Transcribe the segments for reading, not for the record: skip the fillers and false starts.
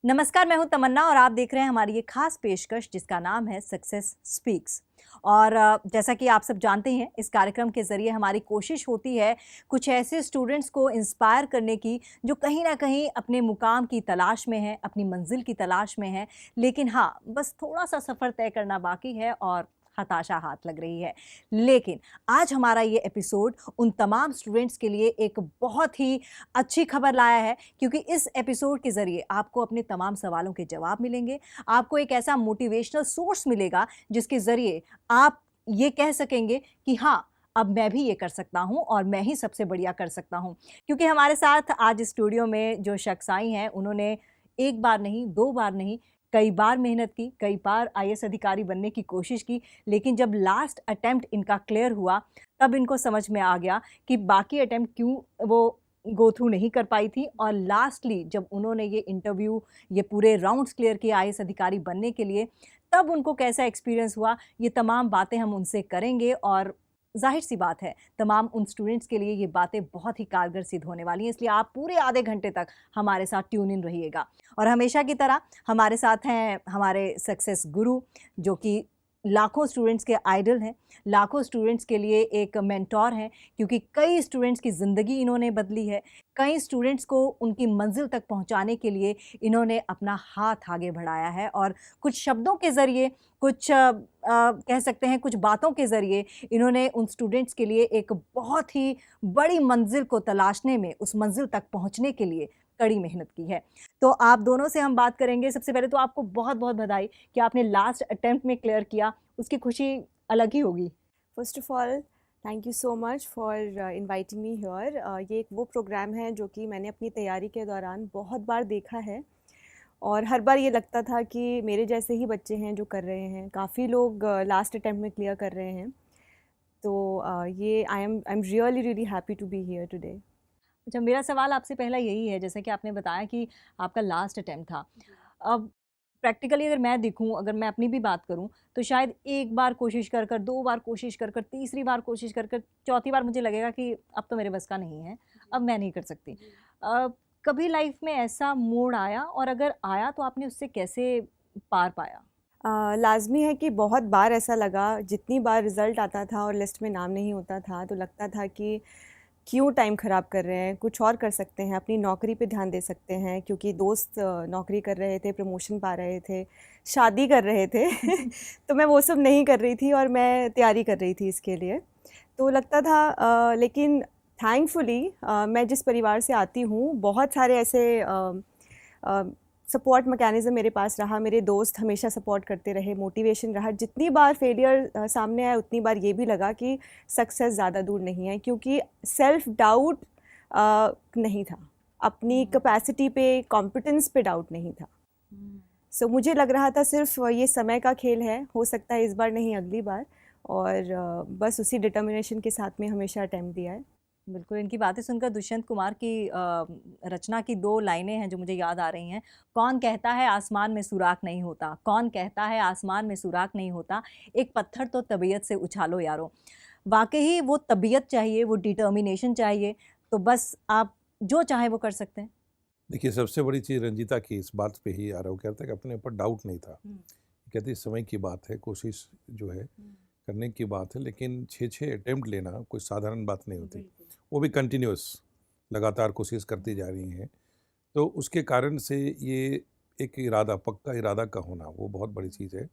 नमस्कार, मैं हूं तमन्ना और आप देख रहे हैं हमारी ये खास पेशकश जिसका नाम है सक्सेस स्पीक्स। और जैसा कि आप सब जानते हैं, इस कार्यक्रम के ज़रिए हमारी कोशिश होती है कुछ ऐसे स्टूडेंट्स को इंस्पायर करने की जो कहीं ना कहीं अपने मुकाम की तलाश में है, अपनी मंजिल की तलाश में है, लेकिन हाँ, बस थोड़ा सा सफ़र तय करना बाकी है और हताशा हाथ लग रही है। लेकिन आज हमारा ये एपिसोड उन तमाम स्टूडेंट्स के लिए एक बहुत ही अच्छी खबर लाया है, क्योंकि इस एपिसोड के ज़रिए आपको अपने तमाम सवालों के जवाब मिलेंगे। आपको एक ऐसा मोटिवेशनल सोर्स मिलेगा जिसके ज़रिए आप ये कह सकेंगे कि हाँ, अब मैं भी ये कर सकता हूँ और मैं ही सबसे बढ़िया कर सकता हूँ। क्योंकि हमारे साथ आज स्टूडियो में जो शख्स आई हैं, उन्होंने एक बार नहीं, 2 बार नहीं, कई बार मेहनत की, कई बार आईएएस अधिकारी बनने की कोशिश की, लेकिन जब लास्ट अटेम्प्ट इनका क्लियर हुआ, तब इनको समझ में आ गया कि बाकी अटेम्प्ट क्यों वो गो थ्रू नहीं कर पाई थी। और लास्टली जब उन्होंने ये इंटरव्यू, ये पूरे राउंड्स क्लियर किए आईएएस अधिकारी बनने के लिए, तब उनको कैसा एक्सपीरियंस हुआ, ये तमाम बातें हम उनसे करेंगे। और ज़ाहिर सी बात है, तमाम उन स्टूडेंट्स के लिए ये बातें बहुत ही कारगर सिद्ध होने वाली हैं, इसलिए आप पूरे आधे घंटे तक हमारे साथ ट्यून इन रहिएगा। और हमेशा की तरह हमारे साथ हैं हमारे सक्सेस गुरु, जो कि लाखों स्टूडेंट्स के आइडल हैं, लाखों स्टूडेंट्स के लिए एक मेंटोर हैं, क्योंकि कई स्टूडेंट्स की ज़िंदगी इन्होंने बदली है। कई स्टूडेंट्स को उनकी मंजिल तक पहुंचाने के लिए इन्होंने अपना हाथ आगे बढ़ाया है और कुछ शब्दों के ज़रिए, कुछ कह सकते हैं कुछ बातों के ज़रिए इन्होंने उन स्टूडेंट्स के लिए एक बहुत ही बड़ी मंजिल को तलाशने में, उस मंजिल तक पहुंचने के लिए कड़ी मेहनत की है। तो आप दोनों से हम बात करेंगे। सबसे पहले तो आपको बहुत-बहुत बधाई कि आपने लास्ट अटेम्प्ट में क्लियर किया, उसकी खुशी अलग ही होगी। First of all thank you so much for inviting me here. ये एक वो प्रोग्राम है जो कि मैंने अपनी तैयारी के दौरान बहुत बार देखा है और हर बार ये लगता था कि मेरे जैसे ही बच्चे हैं जो कर रहे हैं। काफ़ी लोग लास्ट अटेम्प्ट में क्लियर कर रहे हैं, तो ये I am really really happy to be here today. अच्छा, मेरा सवाल आपसे पहला यही है, जैसे कि आपने बताया कि आपका लास्ट अटेम्प्ट था। अब प्रैक्टिकली अगर मैं देखूँ, अगर मैं अपनी भी बात करूँ, तो शायद एक बार कोशिश कर कर, 2 बार कोशिश कर कर, तीसरी बार कोशिश कर कर, चौथी बार मुझे लगेगा कि अब तो मेरे बस का नहीं है, अब मैं नहीं कर सकती। अ, कभी लाइफ में ऐसा मोड़ आया, और अगर आया तो आपने उससे कैसे पार पाया? लाज़मी है कि बहुत बार ऐसा लगा, जितनी बार रिज़ल्ट आता था और लिस्ट में नाम नहीं होता था तो लगता था कि क्यों टाइम ख़राब कर रहे हैं, कुछ और कर सकते हैं, अपनी नौकरी पे ध्यान दे सकते हैं। क्योंकि दोस्त नौकरी कर रहे थे, प्रमोशन पा रहे थे, शादी कर रहे थे तो मैं वो सब नहीं कर रही थी और मैं तैयारी कर रही थी इसके लिए। तो लगता था लेकिन थैंकफुली मैं जिस परिवार से आती हूँ, बहुत सारे ऐसे सपोर्ट मैकेनिज़्म मेरे पास रहा। मेरे दोस्त हमेशा सपोर्ट करते रहे, मोटिवेशन रहा। जितनी बार फेलियर सामने आया उतनी बार ये भी लगा कि सक्सेस ज़्यादा दूर नहीं है, क्योंकि सेल्फ डाउट नहीं था, अपनी कैपेसिटी पे, कॉम्पिटेंस पे डाउट नहीं था। सो मुझे लग रहा था सिर्फ ये समय का खेल है, हो सकता है इस बार नहीं अगली बार। और बस उसी डिटर्मिनेशन के साथ में हमेशा अटेम्प्ट दिया है। बिल्कुल, इनकी बातें सुनकर दुष्यंत कुमार की रचना की 2 लाइनें हैं जो मुझे याद आ रही हैं। कौन कहता है आसमान में सुराख नहीं होता, कौन कहता है आसमान में सुराख नहीं होता, एक पत्थर तो तबीयत से उछालो यारो। वाक़ई वो तबीयत चाहिए, वो डिटर्मिनेशन चाहिए, तो बस आप जो चाहें वो कर सकते हैं। देखिए, सबसे बड़ी चीज़ रंजीता की इस बात पे ही आ रहा, वो कहता है कि अपने ऊपर डाउट नहीं था। कहती है समय की बात है, कोशिश जो है करने की बात है, लेकिन 6-6 अटेम्प्ट लेना कोई साधारण बात नहीं होती, वो भी कंटिन्यूअस, लगातार कोशिश करती जा रही हैं। तो उसके कारण से ये एक इरादा, पक्का इरादा का होना, वो बहुत बड़ी चीज़ है।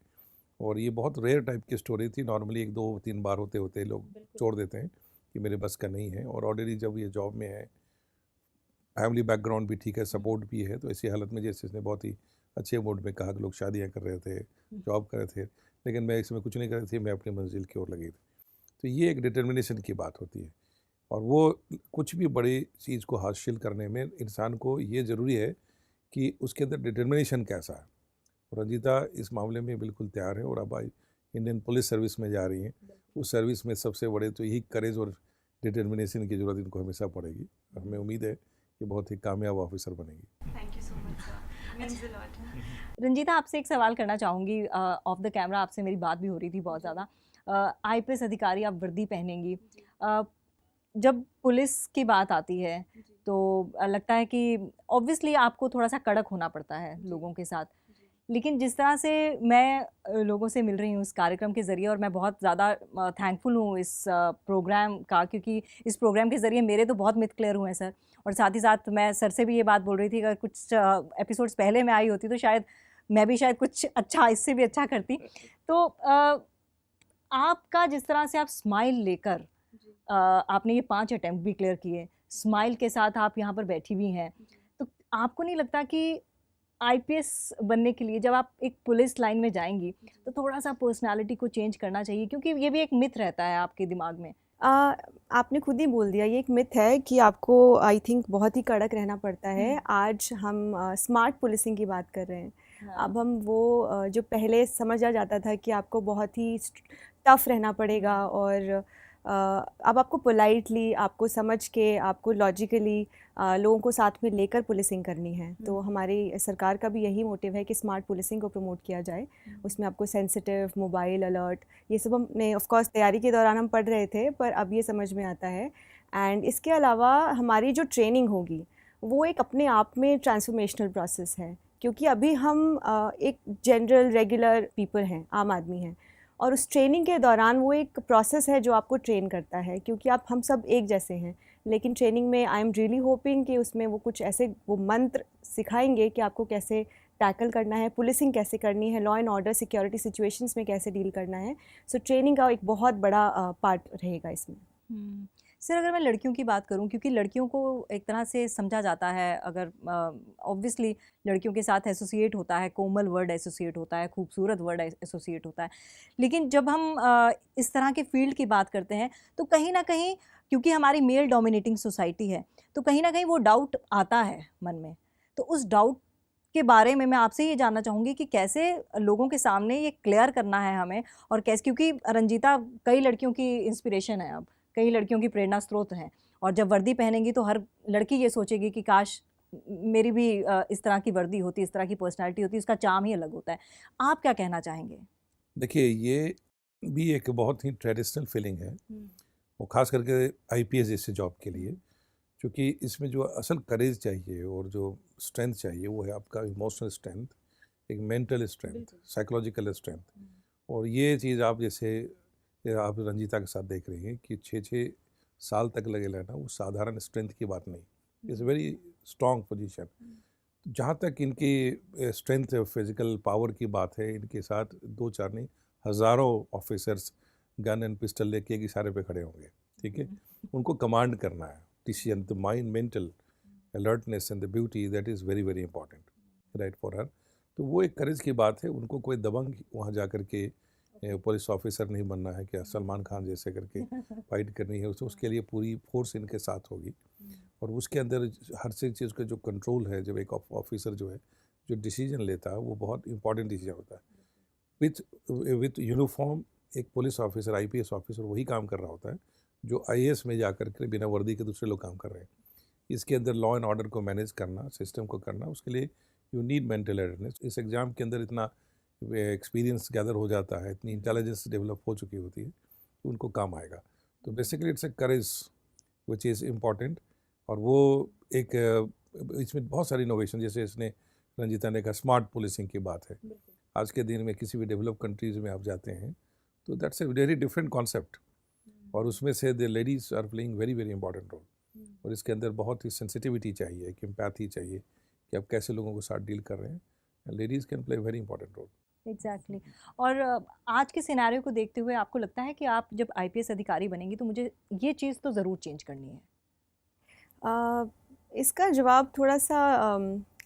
और ये बहुत रेयर टाइप की स्टोरी थी। नॉर्मली 1-2-3 बार होते होते लोग छोड़ देते हैं कि मेरे बस का नहीं है। और ऑलरेडी जब ये जॉब में है, फैमिली बैकग्राउंड भी ठीक है, सपोर्ट भी है, तो ऐसी हालत में जैसे इसने बहुत ही अच्छे मूड में कहा कि लोग शादियां कर रहे थे, जॉब कर रहे थे, लेकिन मैं इसमें कुछ नहीं कर रही थी, मैं अपनी मंजिल की ओर लगी थी। तो ये एक डिटर्मिनेशन की बात होती है। और वो कुछ भी बड़ी चीज़ को हासिल करने में इंसान को ये ज़रूरी है कि उसके अंदर डिटर्मिनेशन कैसा है। और रंजीता इस मामले में बिल्कुल तैयार है और अब इंडियन पुलिस सर्विस में जा रही हैं। उस सर्विस में सबसे बड़े तो यही करेज और डिटर्मिनेशन की ज़रूरत इनको हमेशा पड़ेगी। हमें उम्मीद है कि बहुत ही कामयाब ऑफिसर बनेगी। Thank you so much sir, means a lot. Ranjita, आपसे एक सवाल करना चाहूँगी। ऑफ द कैमरा आपसे मेरी बात भी हो रही थी बहुत ज़्यादा। आईपीएस अधिकारी आप वर्दी पहनेंगी, अ, जब पुलिस की बात आती है, तो लगता है कि ऑब्वियसली आपको थोड़ा सा कड़क होना पड़ता है लोगों के साथ। लेकिन जिस तरह से मैं लोगों से मिल रही हूँ इस कार्यक्रम के ज़रिए, और मैं बहुत ज़्यादा थैंकफुल हूँ इस प्रोग्राम का, क्योंकि इस प्रोग्राम के ज़रिए मेरे तो बहुत मिथ क्लियर हुए हैं सर। और साथ ही साथ मैं सर से भी ये बात बोल रही थी, अगर कुछ एपिसोड्स पहले मैं आई होती तो शायद मैं भी शायद कुछ अच्छा, इससे भी अच्छा करती। तो आपका जिस तरह से आप स्माइल लेकर आपने ये 5 अटेम्प्ट भी क्लियर किए, स्माइल के साथ आप यहाँ पर बैठी भी हैं, तो आपको नहीं लगता कि आईपीएस बनने के लिए जब आप एक पुलिस लाइन में जाएंगी तो थोड़ा सा पर्सनालिटी को चेंज करना चाहिए, क्योंकि ये भी एक मिथ रहता है आपके दिमाग में? आपने खुद ही बोल दिया, ये एक मिथ है कि आपको आई थिंक बहुत ही कड़क रहना पड़ता है। आज हम स्मार्ट पुलिसिंग की बात कर रहे हैं। हाँ। अब हम वो जो पहले समझा जाता था कि आपको बहुत ही टफ रहना पड़ेगा, और अब आपको पोलाइटली, आपको समझ के, आपको लॉजिकली लोगों को साथ में लेकर पुलिसिंग करनी है। तो हमारी सरकार का भी यही मोटिव है कि स्मार्ट पुलिसिंग को प्रमोट किया जाए। उसमें आपको सेंसिटिव, मोबाइल अलर्ट, ये सब हमने ऑफ कोर्स तैयारी के दौरान हम पढ़ रहे थे, पर अब ये समझ में आता है। एंड इसके अलावा हमारी जो ट्रेनिंग होगी वो एक अपने आप में ट्रांसफॉर्मेशनल प्रोसेस है, क्योंकि अभी हम एक जनरल रेगुलर पीपल हैं, आम आदमी हैं, और उस ट्रेनिंग के दौरान वो एक प्रोसेस है जो आपको ट्रेन करता है, क्योंकि आप हम सब एक जैसे हैं। लेकिन ट्रेनिंग में आई एम रियली होपिंग कि उसमें वो कुछ ऐसे वो मंत्र सिखाएंगे कि आपको कैसे टैकल करना है, पुलिसिंग कैसे करनी है, law and order security situations में कैसे डील करना है। सो ट्रेनिंग का एक बहुत बड़ा पार्ट रहेगा इसमें। सर, अगर मैं लड़कियों की बात करूं, क्योंकि लड़कियों को एक तरह से समझा जाता है, अगर ऑब्वियसली लड़कियों के साथ एसोसिएट होता है, कोमल वर्ड एसोसिएट होता है, खूबसूरत वर्ड एसोसिएट होता है, लेकिन जब हम इस तरह के फील्ड की बात करते हैं तो कहीं ना कहीं, क्योंकि हमारी मेल डोमिनेटिंग सोसाइटी है, तो कहीं ना कहीं वो डाउट आता है मन में। तो उस डाउट के बारे में मैं आपसे ये जानना चाहूँगी कि कैसे लोगों के सामने ये क्लियर करना है हमें, और कैसे, क्योंकि रंजीता कई लड़कियों की इंस्पिरेशन है, अब कई लड़कियों की प्रेरणा स्रोत हैं, और जब वर्दी पहनेंगी तो हर लड़की ये सोचेगी कि काश मेरी भी इस तरह की वर्दी होती, इस तरह की पर्सनालिटी होती, इसका चार्म ही अलग होता है। आप क्या कहना चाहेंगे? देखिए, ये भी एक बहुत ही ट्रेडिशनल फीलिंग है, और ख़ास करके आईपीएस जैसे जॉब के लिए, क्योंकि इसमें जो असल करेज चाहिए और जो स्ट्रेंथ चाहिए वो है आपका इमोशनल स्ट्रेंथ, एक मेंटल स्ट्रेंथ, साइकोलॉजिकल स्ट्रेंथ। और ये चीज़ आप जैसे आप रंजीता के साथ देख रही हैं कि 6-6 साल तक लगे रहना, वो साधारण स्ट्रेंथ की बात नहीं, इट्स वेरी स्ट्रॉन्ग पोजीशन। जहाँ तक इनकी स्ट्रेंथ फिजिकल पावर की बात है, इनके साथ 2-4 नहीं, हज़ारों ऑफिसर्स गन एंड पिस्टल लेके एक इशारे पे खड़े होंगे, ठीक है। उनको कमांड करना है, decision, the mind, mental alertness and the beauty, that is very very important right for her. तो वो एक करेज की बात है, उनको कोई दबंग वहाँ जा कर के पुलिस ऑफिसर नहीं बनना है क्या सलमान खान जैसे करके फाइट करनी है, उसके लिए पूरी फोर्स इनके साथ होगी। और उसके अंदर हर चीज़ का जो कंट्रोल है, जब एक ऑफिसर जो है जो डिसीजन लेता है वो बहुत इंपॉर्टेंट डिसीजन होता है। विथ यूनिफॉर्म एक पुलिस ऑफिसर, आईपीएस ऑफिसर वही काम कर रहा होता है जो आईएएस में जाकर के बिना वर्दी के दूसरे लोग काम कर रहे हैं। इसके अंदर लॉ एंड ऑर्डर को मैनेज करना, सिस्टम को करना, उसके लिए यू नीड मेंटल अवेयरनेस। इस एग्ज़ाम के अंदर इतना एक्सपीरियंस गैदर हो जाता है, इतनी इंटेलिजेंस डेवलप हो चुकी होती है कि उनको काम आएगा। तो basically it's a courage which is important. और वो एक इसमें बहुत सारी इनोवेशन, जैसे इसने रंजीता ने कहा स्मार्ट पुलिसिंग की बात है। आज के दिन में किसी भी डेवलप कंट्रीज़ में आप जाते हैं तो that's a very different concept, और उसमें से the ladies are playing very very important role. और इसके अंदर बहुत ही सेंसिटिविटी चाहिए, एक एम्पैथी चाहिए कि आप कैसे लोगों के साथ डील कर रहे हैं। Ladies can play very important role. Exactly और आज के सिनेरियो को देखते हुए आपको लगता है कि आप जब आईपीएस अधिकारी बनेंगी तो मुझे ये चीज़ तो ज़रूर चेंज करनी है? इसका जवाब थोड़ा सा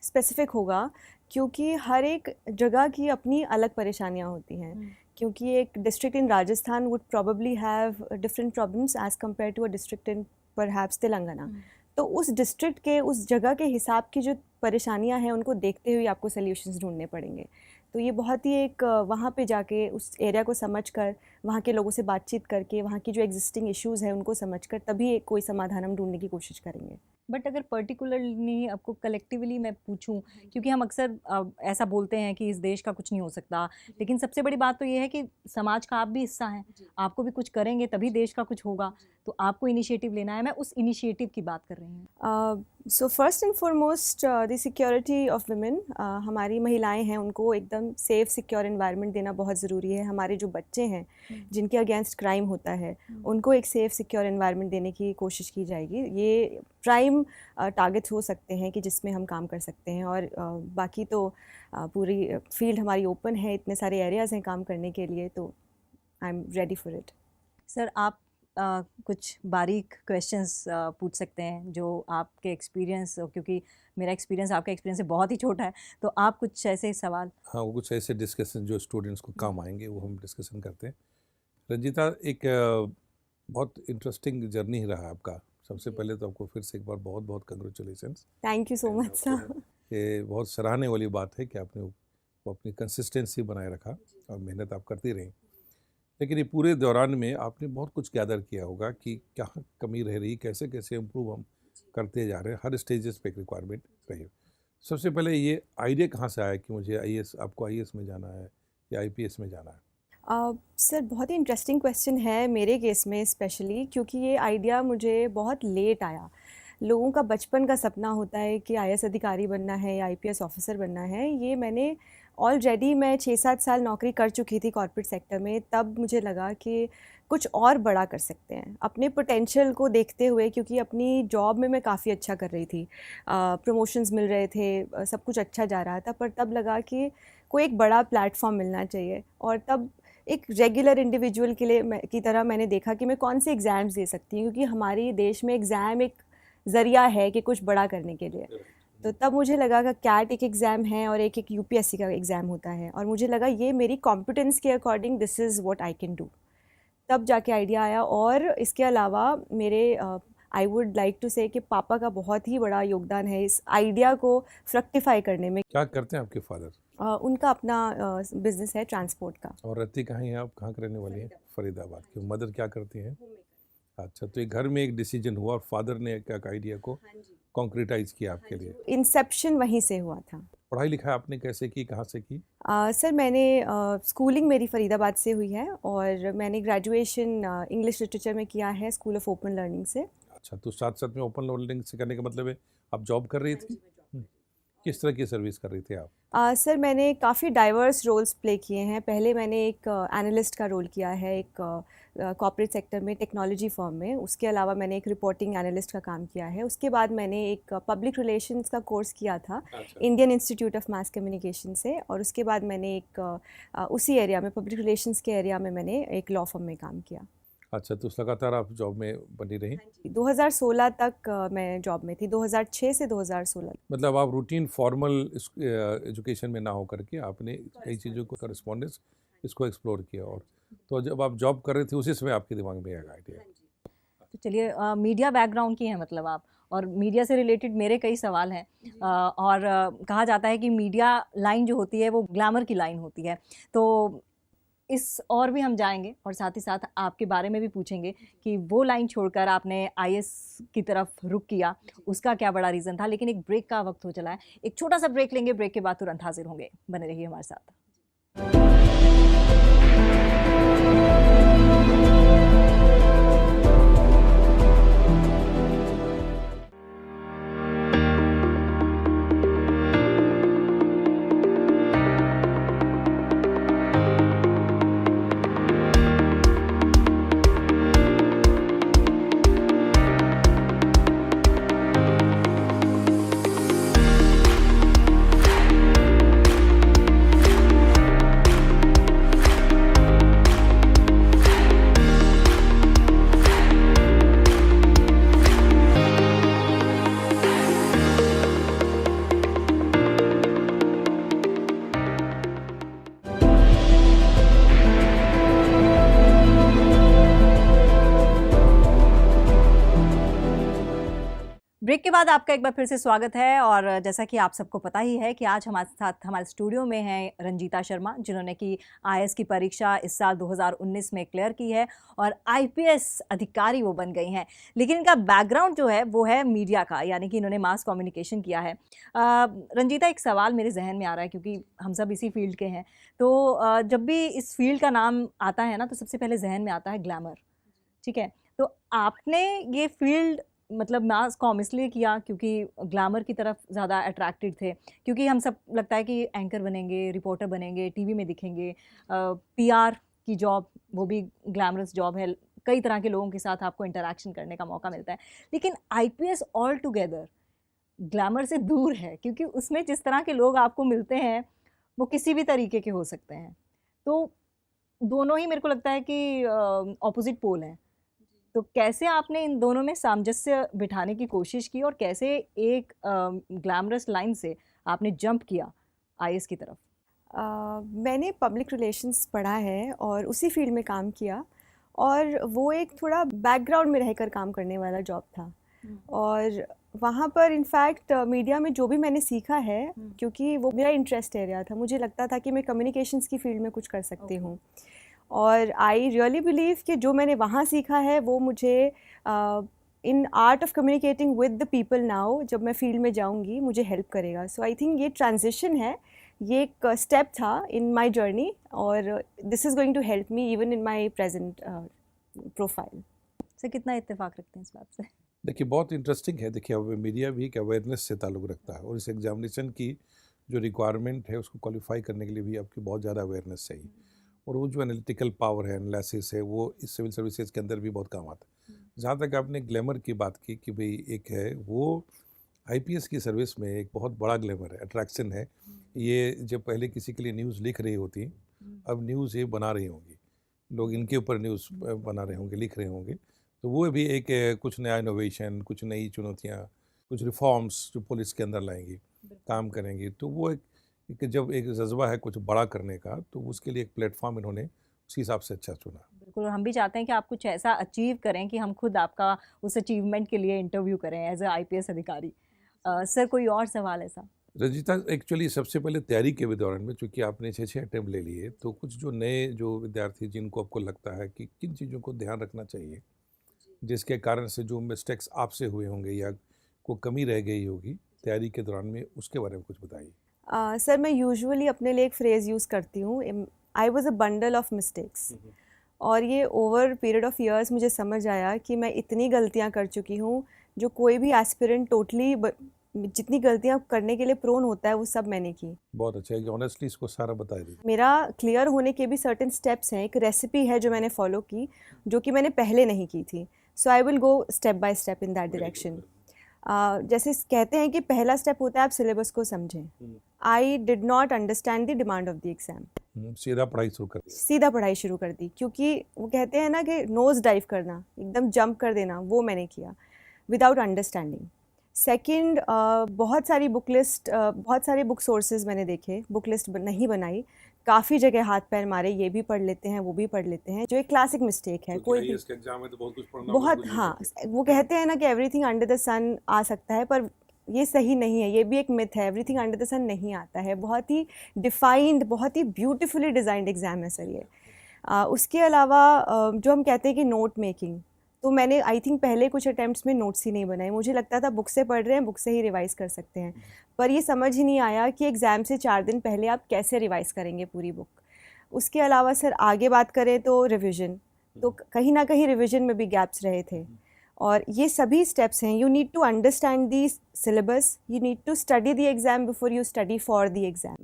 स्पेसिफिक होगा, क्योंकि हर एक जगह की अपनी अलग परेशानियां होती हैं। क्योंकि एक district in Rajasthan would probably have different problems as compare to a district in perhaps Telangana. तो उस डिस्ट्रिक्ट के, उस जगह के हिसाब की जो परेशानियां हैं उनको देखते हुए आपको सल्यूशंस ढूंढने पड़ेंगे। तो ये बहुत ही एक वहाँ पे जाके उस एरिया को समझकर, वहाँ के लोगों से बातचीत करके, वहाँ की जो एग्जिस्टिंग इश्यूज़ हैं उनको समझकर तभी एक कोई समाधान हम ढूंढने की कोशिश करेंगे। बट अगर पर्टिकुलरली आपको कलेक्टिवली मैं पूछूं, क्योंकि हम अक्सर ऐसा बोलते हैं कि इस देश का कुछ नहीं हो सकता, लेकिन सबसे बड़ी बात तो ये है कि समाज का आप भी हिस्सा हैं, आपको भी कुछ करेंगे तभी देश का कुछ होगा, तो आपको इनिशिएटिव लेना है। मैं उस इनिशिएटिव की बात कर रही हूँ। So first and foremost the security of women, हमारी महिलाएं हैं उनको एकदम सेफ सिक्योर एनवायरनमेंट देना बहुत ज़रूरी है। हमारे जो बच्चे हैं जिनके अगेंस्ट क्राइम होता है उनको एक सेफ सिक्योर एनवायरनमेंट देने की कोशिश की जाएगी। ये प्राइम टारगेट्स हो सकते हैं कि जिसमें हम काम कर सकते हैं, और बाकी तो पूरी फील्ड हमारी ओपन है, इतने सारे एरियाज़ हैं काम करने के लिए, तो I am ready for it. Sir आप कुछ बारीक क्वेश्चंस पूछ सकते हैं जो आपके एक्सपीरियंस, क्योंकि मेरा एक्सपीरियंस आपका एक्सपीरियंस से बहुत ही छोटा है, तो आप कुछ ऐसे सवाल। हाँ, वो कुछ ऐसे डिस्कशन जो स्टूडेंट्स को काम आएंगे वो हम डिस्कशन करते हैं। रंजीता, एक बहुत इंटरेस्टिंग जर्नी रहा आपका। सबसे पहले तो आपको फिर से एक बार बहुत बहुत congratulations. Thank you so much sir. ये बहुत सराहने वाली बात है कि आपने वो अपनी कंसिस्टेंसी बनाए रखा और मेहनत आप करती रही। लेकिन ये पूरे दौरान में आपने बहुत कुछ गैदर किया होगा कि क्या कमी रह रही, कैसे कैसे इम्प्रूव हम करते जा रहे हैं। हर स्टेजेस पे एक रिक्वायरमेंट रही। सबसे पहले ये आइडिया कहाँ से आया कि मुझे आपको आईएएस में जाना है या आईपीएस में जाना है? सर बहुत ही इंटरेस्टिंग क्वेश्चन है मेरे केस में स्पेशली, क्योंकि ये आइडिया मुझे बहुत लेट आया। लोगों का बचपन का सपना होता है कि आईएएस अधिकारी बनना है या आईपीएस ऑफिसर बनना है। ये मैंने ऑलरेडी मैं 6-7 साल नौकरी कर चुकी थी कॉर्पोरेट सेक्टर में, तब मुझे लगा कि कुछ और बड़ा कर सकते हैं अपने पोटेंशियल को देखते हुए, क्योंकि अपनी जॉब में मैं काफ़ी अच्छा कर रही थी, प्रमोशंस मिल रहे थे, सब कुछ अच्छा जा रहा था, पर तब लगा कि कोई एक बड़ा प्लेटफॉर्म मिलना चाहिए। और तब एक रेगुलर इंडिविजुअल के लिए की तरह मैंने देखा कि मैं कौन से एग्ज़ाम्स दे सकती हूँ, क्योंकि हमारे देश में एग्ज़ाम एक ज़रिया है कि कुछ बड़ा करने के लिए। तो तब मुझे लगा कि कैट एक एग्ज़ाम है और एक यूपीएससी का एग्ज़ाम होता है, और मुझे लगा ये मेरी कॉम्पिटेंस के according this is what I can do. तब जाके आइडिया आया। और इसके अलावा मेरे आई वुड लाइक टू से कि पापा का बहुत ही बड़ा योगदान है इस आइडिया को फ्रक्टिफाई करने में। क्या करते हैं आपके फादर? उनका अपना बिजनेस है ट्रांसपोर्ट का। और रहती कहाँ हैं आप, कहाँ के रहने वाली हैं? फरीदाबाद की। मदर क्या करती हैं? अच्छा, तो एक घर में एक डिसीजन हुआ और फादर ने एक आइडिया को कॉन्क्रीटाइज किया आपके लिए। इंसेप्शन वहीं से हुआ था। पढ़ाई लिखाई आपने कैसे की, कहाँ से की? सर मैंने स्कूलिंग मेरी फरीदाबाद से हुई है, और मैंने ग्रेजुएशन इंग्लिश लिटरेचर में किया है स्कूल ऑफ ओपन लर्निंग से। अच्छा, तो साथ साथ में ओपन लर्निंग से करने का मतलब है आप जॉब कर रही थी? किस तरह की सर्विस कर रही थी आप? सर मैंने काफ़ी डाइवर्स रोल्स प्ले किए हैं। पहले मैंने एक एनालिस्ट का रोल किया है एक कॉर्पोरेट सेक्टर में टेक्नोलॉजी फर्म में। उसके अलावा मैंने एक रिपोर्टिंग एनालिस्ट का काम किया है। उसके बाद मैंने एक पब्लिक रिलेशंस का कोर्स किया था Indian institute of mass communication से, और उसके बाद मैंने एक उसी एरिया में पब्लिक रिलेशंस के एरिया में मैंने एक लॉ फर्म में काम किया। अच्छा, तो लगातार आप जॉब में बनी रही? 2016 तक मैं जॉब में थी, 2006 से 2016। मतलब आप रूटीन फॉर्मल एजुकेशन में ना हो करके आपने कई चीज़ों को करस्पॉन्डेंस इसको एक्सप्लोर किया, और तो जब आप जॉब कर रहे थे उसी समय आपके दिमाग में आया आइडिया? तो चलिए, मीडिया बैकग्राउंड की हैं मतलब आप, और मीडिया से रिलेटेड मेरे कई सवाल हैं। और कहा जाता है कि मीडिया लाइन जो होती है वो ग्लैमर की लाइन होती है, तो इस और भी हम जाएंगे और साथ ही साथ आपके बारे में भी पूछेंगे कि वो लाइन छोड़कर आपने आईएएस की तरफ रुख किया, उसका क्या बड़ा रीज़न था। लेकिन एक ब्रेक का वक्त हो चला है, एक छोटा सा ब्रेक लेंगे, ब्रेक के बाद तुरंत हाजिर होंगे। बने रहिए हमारे साथ। बाद आपका एक बार फिर से स्वागत है। और जैसा कि आप सबको पता ही है कि आज हमारे साथ हमारे स्टूडियो में हैं रंजीता शर्मा, जिन्होंने कि आईएएस की परीक्षा इस साल 2019 में क्लियर की है और आईपीएस अधिकारी वो बन गई हैं। लेकिन इनका बैकग्राउंड जो है वो है मीडिया का, यानी कि इन्होंने मास कम्युनिकेशन किया है। रंजीता, एक सवाल मेरे जहन में आ रहा है क्योंकि हम सब इसी फील्ड के हैं, तो जब भी इस फील्ड का नाम आता है ना तो सबसे पहले जहन में आता है ग्लैमर। ठीक है, तो आपने ये फील्ड मतलब मास कॉम इसलिए किया क्योंकि ग्लैमर की तरफ ज़्यादा अट्रैक्टेड थे? क्योंकि हम सब लगता है कि एंकर बनेंगे, रिपोर्टर बनेंगे, टीवी में दिखेंगे, पीआर की जॉब वो भी ग्लैमरस जॉब है, कई तरह के लोगों के साथ आपको इंटरेक्शन करने का मौका मिलता है। लेकिन आईपीएस ऑल टुगेदर ग्लैमर से दूर है, क्योंकि उसमें जिस तरह के लोग आपको मिलते हैं वो किसी भी तरीके के हो सकते हैं। तो दोनों ही मेरे को लगता है कि ऑपोजिट पोल हैं। तो कैसे आपने इन दोनों में सामंजस्य बिठाने की कोशिश की और कैसे एक ग्लैमरस लाइन से आपने जंप किया आईएएस की तरफ? मैंने पब्लिक रिलेशंस पढ़ा है और उसी फील्ड में काम किया, और वो एक थोड़ा बैकग्राउंड में रहकर काम करने वाला जॉब था। और वहाँ पर इनफैक्ट मीडिया में जो भी मैंने सीखा है, क्योंकि वो मेरा इंटरेस्ट एरिया था, मुझे लगता था कि मैं कम्युनिकेशंस की फील्ड में कुछ कर सकती हूँ। और आई रियली बिलीव कि जो मैंने वहाँ सीखा है वो मुझे इन art of communicating with the people now जब मैं फील्ड में जाऊँगी मुझे हेल्प करेगा। सो आई थिंक ये ट्रांजिशन है, ये एक स्टेप था इन माय जर्नी, और this is going to help me even in my present profile. से कितना इत्तेफाक रखते हैं इस बात से? देखिए, बहुत इंटरेस्टिंग है। देखिए, अब मीडिया भी एक अवेयरनेस से ताल्लुक़ रखता है और इस एग्जामिनेशन की जो रिक्वायरमेंट है उसको क्वालिफाई करने के लिए भी आपकी बहुत ज़्यादा अवेयरनेस चाहिए। और वो जो एनालिटिकल पावर है, एनालिसिस है, वो इस सिविल सर्विसेज के अंदर भी बहुत काम आता है। जहाँ तक आपने ग्लैमर की बात की कि भाई एक है वो आईपीएस की सर्विस में एक बहुत बड़ा ग्लैमर है, अट्रैक्शन है। ये जब पहले किसी के लिए न्यूज़ लिख रही होती, अब न्यूज़ ये बना रही होंगी, लोग इनके ऊपर न्यूज़ बना रहे होंगे, लिख रहे होंगे। तो वो भी एक कुछ नया इनोवेशन, कुछ नई चुनौतियाँ, कुछ रिफॉर्म्स जो पुलिस के अंदर लाएंगी, काम करेंगी। तो वो एक जब एक जज्बा है कुछ बड़ा करने का, तो उसके लिए एक प्लेटफॉर्म इन्होंने उसी हिसाब से अच्छा चुना। बिल्कुल, हम भी चाहते हैं कि आप कुछ ऐसा अचीव करें कि हम खुद आपका उस अचीवमेंट के लिए इंटरव्यू करें एज ए आईपीएस अधिकारी। सर, कोई और सवाल ऐसा? रंजीता, एक्चुअली सबसे पहले तैयारी के दौरान में चूँकि आपने 6 अटैम्प्ट ले लिए, तो कुछ जो नए जो विद्यार्थी जिनको आपको लगता है कि किन चीज़ों को ध्यान रखना चाहिए, जिसके कारण से जो मिस्टेक्स आपसे हुए होंगे या को कमी रह गई होगी तैयारी के दौरान में, उसके बारे में कुछ बताइए। सर, मैं यूजुअली अपने लिए एक फ्रेज़ यूज़ करती हूँ, I was a bundle of mistakes. और ये ओवर पीरियड ऑफ ईयर्स मुझे समझ आया कि मैं इतनी गलतियाँ कर चुकी हूँ जो कोई भी एस्पिरेंट टोटली जितनी गलतियाँ करने के लिए प्रोन होता है वो सब मैंने की। बहुत अच्छा है कि ऑनेस्टली इसको सारा बता दीजिए। मेरा क्लियर होने के भी सर्टेन स्टेप्स हैं, एक रेसिपी है जो मैंने फॉलो की जो कि मैंने पहले नहीं की थी। So I will go step by step in that direction. जैसे कहते हैं कि पहला स्टेप होता है आप सिलेबस को समझें। I did not understand the demand of the exam. सीधा पढ़ाई शुरू कर दी। सीधा पढ़ाई शुरू कर दी, क्योंकि वो कहते हैं ना कि नोज डाइव करना, एकदम जंप कर देना, वो मैंने किया विदाउट अंडरस्टैंडिंग। सेकंड, बहुत सारी बुक लिस्ट, बहुत सारे बुक सोर्सेज मैंने देखे, बुक लिस्ट नहीं बनाई, काफ़ी जगह हाथ पैर मारे, ये भी पढ़ लेते हैं वो भी पढ़ लेते हैं, जो एक क्लासिक मिस्टेक है। कोई भी एग्जाम में तो बहुत कुछ पढ़ना, बहुत, हाँ, वो कहते हैं ना कि एवरीथिंग अंडर द सन आ सकता है, पर ये सही नहीं है, ये भी एक मिथ है। एवरीथिंग अंडर द सन नहीं आता है। बहुत ही डिफाइंड, बहुत ही ब्यूटीफुली डिज़ाइंड एग्ज़ाम है सर ये। उसके अलावा जो हम कहते हैं कि नोट मेकिंग, तो मैंने आई थिंक पहले कुछ अटैम्प्ट्स में नोट्स ही नहीं बनाए। मुझे लगता था बुक से पढ़ रहे हैं, बुक से ही रिवाइज कर सकते हैं, पर ये समझ ही नहीं आया कि एग्ज़ाम से 4 दिन पहले आप कैसे रिवाइज करेंगे पूरी बुक। उसके अलावा सर आगे बात करें तो रिविज़न, तो कहीं ना कहीं रिविज़न में भी गैप्स रहे थे। और ये सभी स्टेप्स हैं, you need to understand the syllabus, you need to study the exam before you study for the exam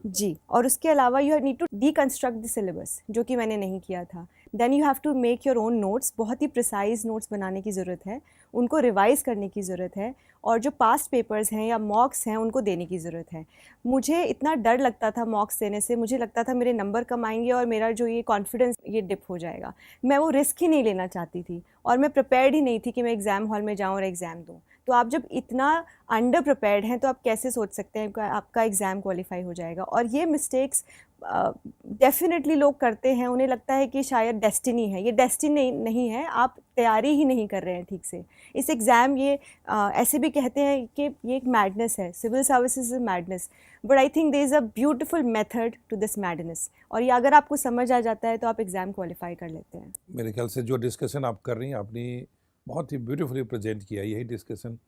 जी। और उसके अलावा you need to deconstruct the syllabus, जो कि मैंने नहीं किया था। Then you have to make your own notes, बहुत ही प्रिसाइज नोट्स बनाने की ज़रूरत है, उनको रिवाइज़ करने की ज़रूरत है, और जो पास्ट पेपर्स हैं या मॉक्स हैं उनको देने की ज़रूरत है। मुझे इतना डर लगता था मॉक्स देने से, मुझे लगता था मेरे नंबर कम आएंगे और मेरा जो ये कॉन्फिडेंस ये डिप हो जाएगा। मैं वो रिस्क ही नहीं लेना चाहती थी, और मैं प्रिपेयर्ड ही नहीं थी कि मैं एग्ज़ाम हॉल में जाऊँ और एग्ज़ाम दूँ। तो आप जब इतना अंडर प्रिपेयर्ड हैं तो आप कैसे सोच सकते हैं कि आपका एग्ज़ाम क्वालिफाई हो जाएगा। और ये मिस्टेक्स डेफिनेटली लोग करते हैं, उन्हें लगता है कि शायद डेस्टिनी है, ये डेस्टिनी नहीं है, आप तैयारी ही नहीं कर रहे हैं ठीक से। इस एग्ज़ाम ये ऐसे भी कहते हैं कि ये एक मैडनेस है, civil services is madness, but I think there is a beautiful method to this madness, और ये अगर आपको समझ आ जाता है तो आप एग्ज़ाम क्वालिफाई कर लेते हैं। मेरे ख्याल से जो डिस्कशन आप कर रही हैं आपने बहुत ही ब्यूटीफुली प्रेजेंट किया। यही डिस्कशन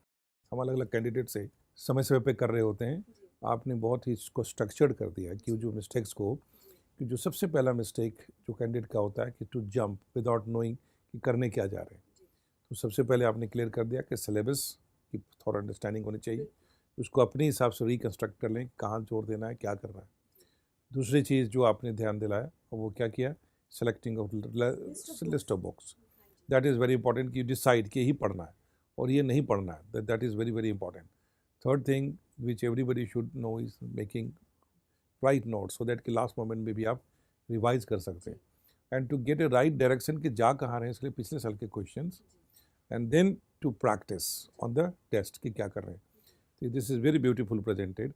हम अलग अलग कैंडिडेट से समय समय पे कर रहे होते हैं। आपने बहुत ही इसको स्ट्रक्चर्ड कर दिया कि जो मिस्टेक्स को, कि जो सबसे पहला मिस्टेक जो कैंडिडेट का होता है कि टू जंप विदाउट नोइंग कि करने क्या जा रहे हैं। तो सबसे पहले आपने क्लियर कर दिया कि सिलेबस की थोड़ा अंडरस्टैंडिंग होनी चाहिए, उसको अपने हिसाब से रिकन्स्ट्रक्ट कर लें, कहाँ जोर देना है, क्या करना है। दूसरी चीज़ जो आपने ध्यान दिलाया वो क्या किया, selecting of list of books, that is very important कि डिसाइड कि ही पढ़ना है और ये नहीं पढ़ना है, that is very very important. Third thing which everybody should know is making right note so that कि लास्ट मोमेंट में भी आप रिवाइज कर सकते हैं and to get a right direction कि जा कहाँ रहे हैं, इसलिए पिछले साल के questions and then to practice on the test कि क्या कर रहे हैं। तो this is very beautiful presented.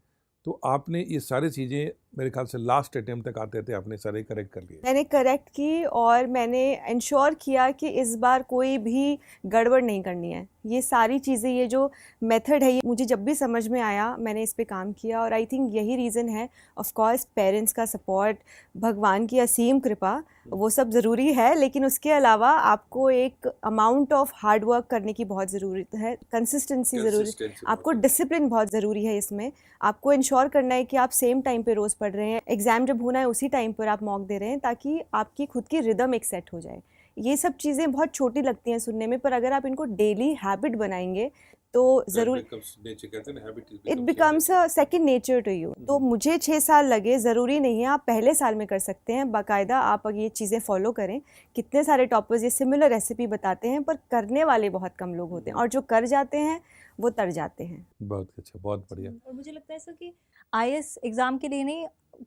तो आपने ये सारी चीज़ें मेरे ख्याल से लास्ट अटेम्प्ट तक आते थे आपने सारे करेक्ट कर लिए। मैंने करेक्ट की और मैंने इंश्योर किया कि इस बार कोई भी गड़बड़ नहीं करनी है। ये सारी चीज़ें, ये जो मेथड है, ये मुझे जब भी समझ में आया मैंने इस पे काम किया, और आई थिंक यही रीज़न है। ऑफ कोर्स पेरेंट्स का सपोर्ट, भगवान की असीम कृपा, वो सब ज़रूरी है, लेकिन उसके अलावा आपको एक अमाउंट ऑफ हार्ड वर्क करने की बहुत ज़रूरत है, कंसिस्टेंसी ज़रूरी, आपको डिसिप्लिन बहुत ज़रूरी है इसमें। आपको इंश्योर करना है कि आप सेम टाइम पे रोज़ पढ़ रहे हैं, एग्ज़ाम जब होना है उसी टाइम पर आप मॉक दे रहे हैं, ताकि आपकी खुद की रिदम एक सेट हो जाए। ये सब चीज़ें बहुत छोटी लगती हैं सुनने में, पर अगर आप इनको डेली हैबिट बनाएंगे तो ज़रूर it becomes a second nature to you. तो मुझे 6 साल लगे, ज़रूरी नहीं है आप पहले साल में कर सकते हैं। बाकायदा आप अगर ये चीज़ें फॉलो करें, कितने सारे टॉपर्स ये सिमिलर रेसिपी बताते हैं, पर करने वाले बहुत कम लोग होते हैं, और जो कर जाते हैं वो तर जाते हैं। बहुत अच्छा, बहुत बढ़िया। और मुझे लगता है सर कि आईएएस एग्ज़ाम के लिए नहीं,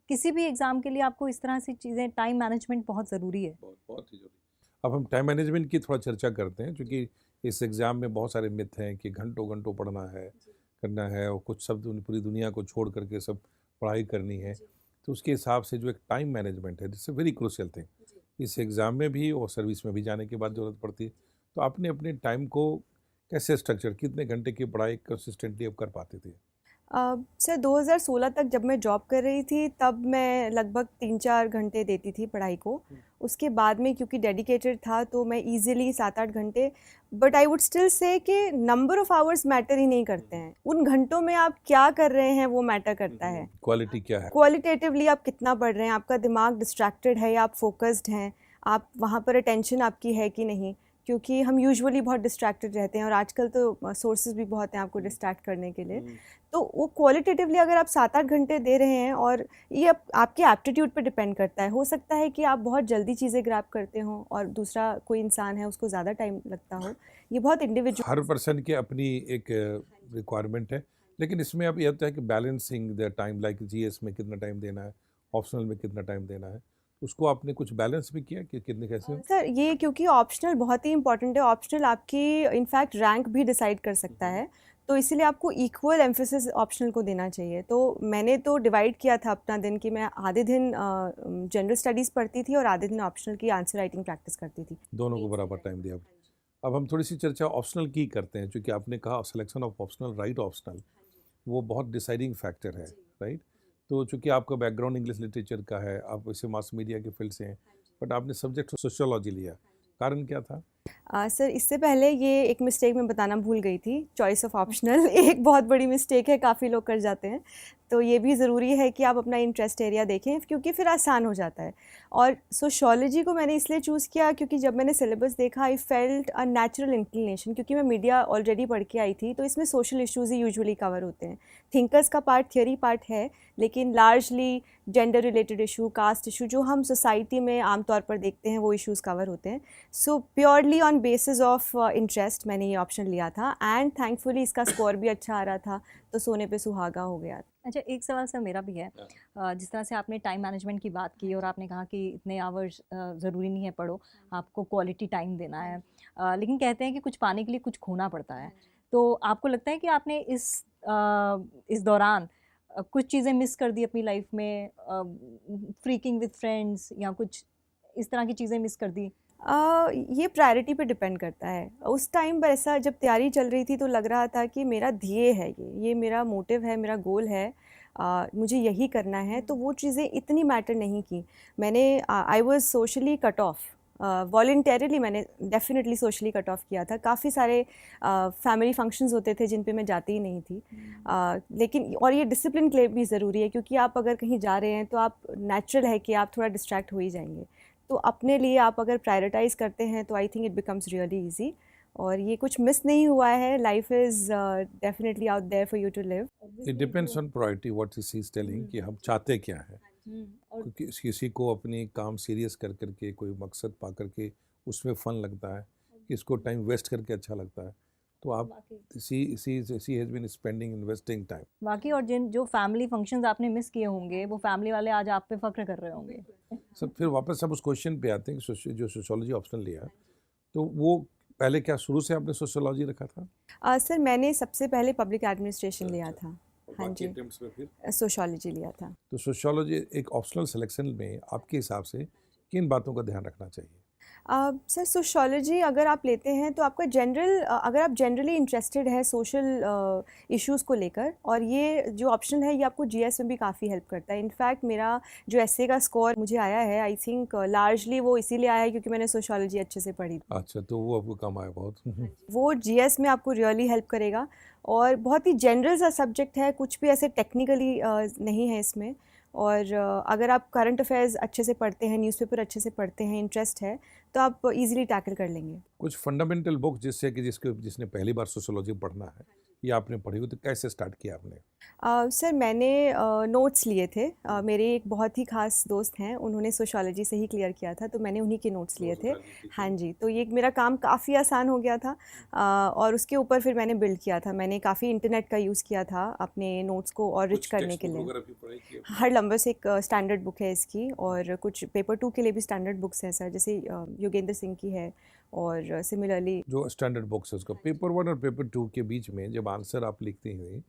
किसी भी एग्ज़ाम के लिए आपको इस तरह से चीज़ें, टाइम मैनेजमेंट बहुत ज़रूरी है। बहुत ही जरूरी। अब हम टाइम मैनेजमेंट की थोड़ा चर्चा करते हैं, क्योंकि इस एग्ज़ाम में बहुत सारे मिथ हैं कि घंटों घंटों पढ़ना है, करना है, और कुछ सब पूरी दुनिया को छोड़ करके सब पढ़ाई करनी है। तो उसके हिसाब से जो एक टाइम मैनेजमेंट है, this is very crucial thing, इस एग्ज़ाम में भी और सर्विस में भी जाने के बाद ज़रूरत पड़ती है। तो आपने अपने टाइम को कैसे स्ट्रक्चर, कितने घंटे की पढ़ाई कंसिस्टेंटली अब कर पाते थे? सर 2016 तक जब मैं जॉब कर रही थी, तब मैं लगभग 3-4 घंटे देती थी पढ़ाई को। उसके बाद में क्योंकि डेडिकेटेड था तो मैं इजीली 7-8 घंटे, but I would still say कि नंबर ऑफ आवर्स मैटर ही नहीं करते हैं, उन घंटों में आप क्या कर रहे हैं वो मैटर करता है। क्वालिटी क्या है? क्वालिटेटिवली आप कितना पढ़ रहे हैं, आपका दिमाग डिस्ट्रैक्टेड है या आप फोकस्ड हैं, आप वहाँ पर अटेंशन आपकी है कि नहीं, क्योंकि हम यूजुअली बहुत डिस्ट्रैक्टेड रहते हैं, और आजकल तो सोर्सेज भी बहुत हैं आपको डिस्ट्रैक्ट करने के लिए। तो वो क्वालिटेटिवली अगर आप 7-8 घंटे दे रहे हैं, और ये आपके एप्टीट्यूड पे डिपेंड करता है, हो सकता है कि आप बहुत जल्दी चीज़ें ग्रैब करते हो और दूसरा कोई इंसान है उसको ज़्यादा टाइम लगता हो, ये बहुत इंडिविजुअल, हर पर्सन की अपनी एक रिक्वायरमेंट है, लेकिन इसमें अब ये होता है कि balancing the time, like GS में कितना टाइम देना है, ऑप्शनल में कितना टाइम देना है, उसको आपने कुछ बैलेंस भी किया कि कितने कैसे? सर ये क्योंकि ऑप्शनल बहुत ही इंपॉर्टेंट है, ऑप्शनल आपकी इनफैक्ट रैंक भी डिसाइड कर सकता है, तो इसीलिए आपको इक्वल एम्फेसिस ऑप्शनल को देना चाहिए। तो मैंने तो डिवाइड किया था अपना दिन कि मैं आधे दिन जनरल स्टडीज़ पढ़ती थी और आधे दिन ऑप्शनल की आंसर राइटिंग प्रैक्टिस करती थी। दोनों को बराबर टाइम दिया। अब हम थोड़ी सी चर्चा ऑप्शनल की करते हैं, क्योंकि आपने कहा selection of optional, right optional, वो बहुत डिसाइडिंग फैक्टर है, राइट? तो चूंकि आपका बैकग्राउंड इंग्लिश लिटरेचर का है, आप इसे मास मीडिया के फील्ड से हैं, बट आपने सब्जेक्ट सोशियोलॉजी लिया, कारण क्या था? सर इससे पहले ये एक मिस्टेक मैं बताना भूल गई थी, चॉइस ऑफ ऑप्शनल एक बहुत बड़ी मिस्टेक है, काफ़ी लोग कर जाते हैं, तो ये भी ज़रूरी है कि आप अपना इंटरेस्ट एरिया देखें, क्योंकि फिर आसान हो जाता है। और सोशियोलॉजी को मैंने इसलिए चूज़ किया क्योंकि जब मैंने सिलेबस देखा, I felt a natural inclination, क्योंकि मैं मीडिया ऑलरेडी पढ़ के आई थी, तो इसमें सोशल इश्यूज़ ही यूजुअली कवर होते हैं। थिंकर्स का पार्ट, थियोरी पार्ट है, लेकिन largely gender related issue, caste issue, जो हम सोसाइटी में आमतौर पर देखते हैं, वो इश्यूज़ कवर होते हैं। So purely on basis of interest मैंने ये ऑप्शन लिया था, एंड थैंकफुली इसका स्कोर भी अच्छा आ रहा था, तो सोने पे सुहागा हो गया। अच्छा, एक सवाल सर मेरा भी है। जिस तरह से आपने टाइम मैनेजमेंट की बात की और आपने कहा कि इतने आवर्स ज़रूरी नहीं है पढ़ो, आपको क्वालिटी टाइम देना है, लेकिन कहते हैं कि कुछ पाने के लिए कुछ खोना पड़ता है। तो आपको लगता है कि आपने इस दौरान कुछ चीज़ें मिस कर दी अपनी लाइफ में, फ्रीकिंग विद फ्रेंड्स या कुछ इस तरह की चीज़ें मिस कर दी? ये प्रायोरिटी पे डिपेंड करता है। उस टाइम पर ऐसा जब तैयारी चल रही थी तो लग रहा था कि मेरा ध्येय है ये मेरा मोटिव है, मेरा गोल है, मुझे यही करना है, तो वो चीज़ें इतनी मैटर नहीं की। मैंने I was socially cut off, voluntarily मैंने डेफिनेटली सोशली कट ऑफ किया था। काफ़ी सारे फैमिली फंक्शंस होते थे जिन पे मैं जाती ही नहीं थी। लेकिन और ये डिसिप्लिन के लिए भी ज़रूरी है, क्योंकि आप अगर कहीं जा रहे हैं तो आप नेचुरल है कि आप थोड़ा डिस्ट्रैक्ट हो ही जाएंगे। तो अपने लिए आप अगर प्रायोरिटाइज़ करते हैं तो I think it becomes really easy, और ये कुछ मिस नहीं हुआ है। Life is definitely out there for you to live. It depends on priority what is he telling कि हम चाहते क्या है। और क्योंकि किसी को अपनी काम सीरियस कर करके कोई मकसद पा करके उसमें फन लगता है, किसको टाइम वेस्ट करके अच्छा लगता है। तो आप see has been spending investing time. बाकी और जिन जो फैमिली फंक्शंस आपने मिस किए होंगे वो फैमिली वाले आज आप पे फख्र कर रहे होंगे। सब फिर वापस सब उस क्वेश्चन पे आते हैं कि जो सोशियोलॉजी ऑप्शन लिया, तो वो पहले क्या शुरू से आपने सोशियोलॉजी रखा था? सर मैंने सबसे पहले पब्लिक एडमिनिस्ट्रेशन लिया था। हाँ बाकी जी, attempts में फिर सोशियोलॉजी लिया था। तो सोशियोलॉजी एक ऑप्शनल सिलेक्शन में आपके हिसाब से किन बातों का ध्यान रखना चाहिए? सर सोशियोलॉजी अगर आप लेते हैं तो आपका अगर आप जनरली इंटरेस्टेड है सोशल इश्यूज़ को लेकर, और ये जो ऑप्शन है ये आपको जीएस में भी काफ़ी हेल्प करता है। इनफैक्ट मेरा जो एसए का स्कोर मुझे आया है, आई थिंक लार्जली वो इसीलिए आया है क्योंकि मैंने सोशियोलॉजी अच्छे से पढ़ी थी। अच्छा, तो वो आपको काम आया बहुत। वो जीएस में आपको रियली हेल्प करेगा, और बहुत ही जनरल सा सब्जेक्ट है, कुछ भी ऐसे टेक्निकली नहीं है इसमें। और अगर आप करंट अफेयर्स अच्छे से पढ़ते हैं, न्यूज़पेपर अच्छे से पढ़ते हैं, इंटरेस्ट है, तो आप इजीली टैकल कर लेंगे। कुछ फंडामेंटल बुक जिससे कि जिसने पहली बार सोशियोलॉजी पढ़ना है या आपने पढ़ी हो, तो कैसे स्टार्ट किया आपने? सर मैंने नोट्स लिए थे। मेरे एक बहुत ही खास दोस्त हैं, उन्होंने सोशियोलॉजी से ही क्लियर किया था, तो मैंने उन्हीं के नोट्स लिए थे। हाँ जी, तो ये मेरा काम काफ़ी आसान हो गया था। और उसके ऊपर फिर मैंने बिल्ड किया था। मैंने काफ़ी इंटरनेट का यूज़ किया था अपने नोट्स को और रिच करने के लिए। हर लंबे से एक स्टैंडर्ड बुक है इसकी, और कुछ पेपर 2 के लिए भी स्टैंडर्ड बुक्स हैं सर, जैसे योगेंद्र सिंह की है, और सिमिलरली जो स्टैंडर्ड बुक्स है उसका पेपर 1 और पेपर 2 के बीच में जब आंसर आप लिखते हैं,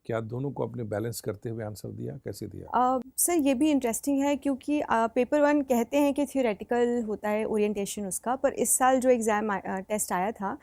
क्या दोनों को अपने बैलेंस करते हुए आंसर दिया, कैसे दिया? सर ये भी इंटरेस्टिंग है, क्योंकि पेपर 1 कहते हैं कि थियोरेटिकल होता है ओरिएंटेशन उसका, पर इस साल जो एग्ज़ाम टेस्ट आया था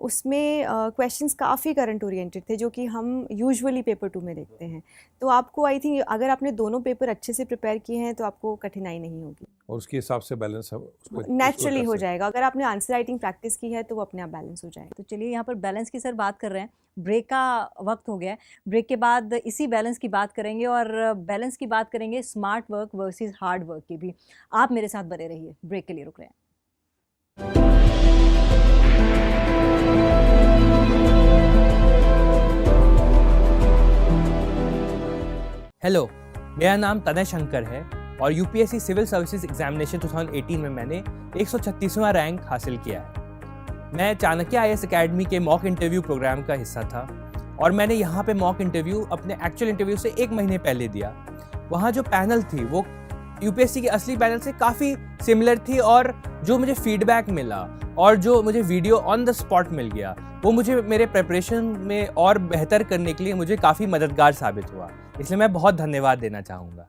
उसमें क्वेश्चंस काफ़ी करंट ओरिएंटेड थे, जो कि हम यूजुअली पेपर 2 में देखते हैं। तो आपको आई थिंक अगर आपने दोनों पेपर अच्छे से प्रिपेयर किए हैं तो आपको कठिनाई नहीं होगी, और उसके हिसाब से बैलेंस नेचुरली हो जाएगा। अगर आपने आंसर राइटिंग प्रैक्टिस की है तो वो अपने आप बैलेंस हो जाएगा। तो चलिए यहाँ पर बैलेंस की सर बात कर रहे हैं, ब्रेक का वक्त हो गया है। ब्रेक के बाद इसी बैलेंस की बात करेंगे और बैलेंस की बात करेंगे smart work versus hard work की भी। आप मेरे साथ बने रहिए, ब्रेक के लिए रुक रहे हैं। हेलो, मेरा नाम तनय शंकर है और यूपीएससी सिविल सर्विसेज एग्जामिनेशन 2018 में मैंने 136वां रैंक हासिल किया है। मैं चाणक्य आईएएस एकेडमी के मॉक इंटरव्यू प्रोग्राम का हिस्सा था और मैंने यहाँ पे मॉक इंटरव्यू अपने एक्चुअल इंटरव्यू से 1 महीने पहले दिया। वहाँ जो पैनल थी वो यूपीएससी के असली पैनल से काफ़ी सिमिलर थी, और जो मुझे फीडबैक मिला और जो मुझे वीडियो ऑन द स्पॉट मिल गया वो मुझे मेरे प्रिपरेशन में और बेहतर करने के लिए मुझे काफ़ी मददगार साबित हुआ। इसलिए मैं बहुत धन्यवाद देना चाहूँगा।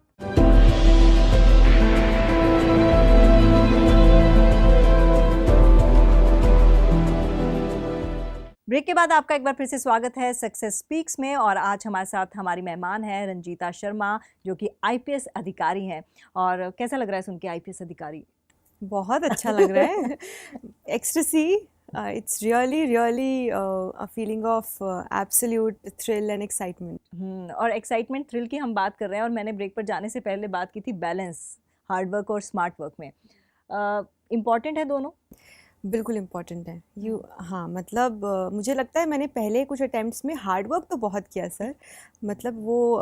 ब्रेक के बाद आपका एक बार फिर से स्वागत है सक्सेस स्पीक्स में, और आज हमारे साथ हमारी मेहमान है रंजीता शर्मा, जो कि आईपीएस अधिकारी हैं। और कैसा लग रहा है सुन के आईपीएस अधिकारी? बहुत अच्छा लग रहा है। Ecstasy, it's really a feeling of absolute thrill and excitement. और एक्साइटमेंट थ्रिल की हम बात कर रहे हैं, और मैंने ब्रेक पर जाने से पहले बात की थी बैलेंस हार्ड वर्क और स्मार्ट वर्क में। इम्पॉर्टेंट है दोनों? बिल्कुल इम्पॉर्टेंट है। हाँ, मतलब मुझे लगता है मैंने पहले कुछ अटेम्प्ट्स में हार्ड वर्क तो बहुत किया सर, मतलब वो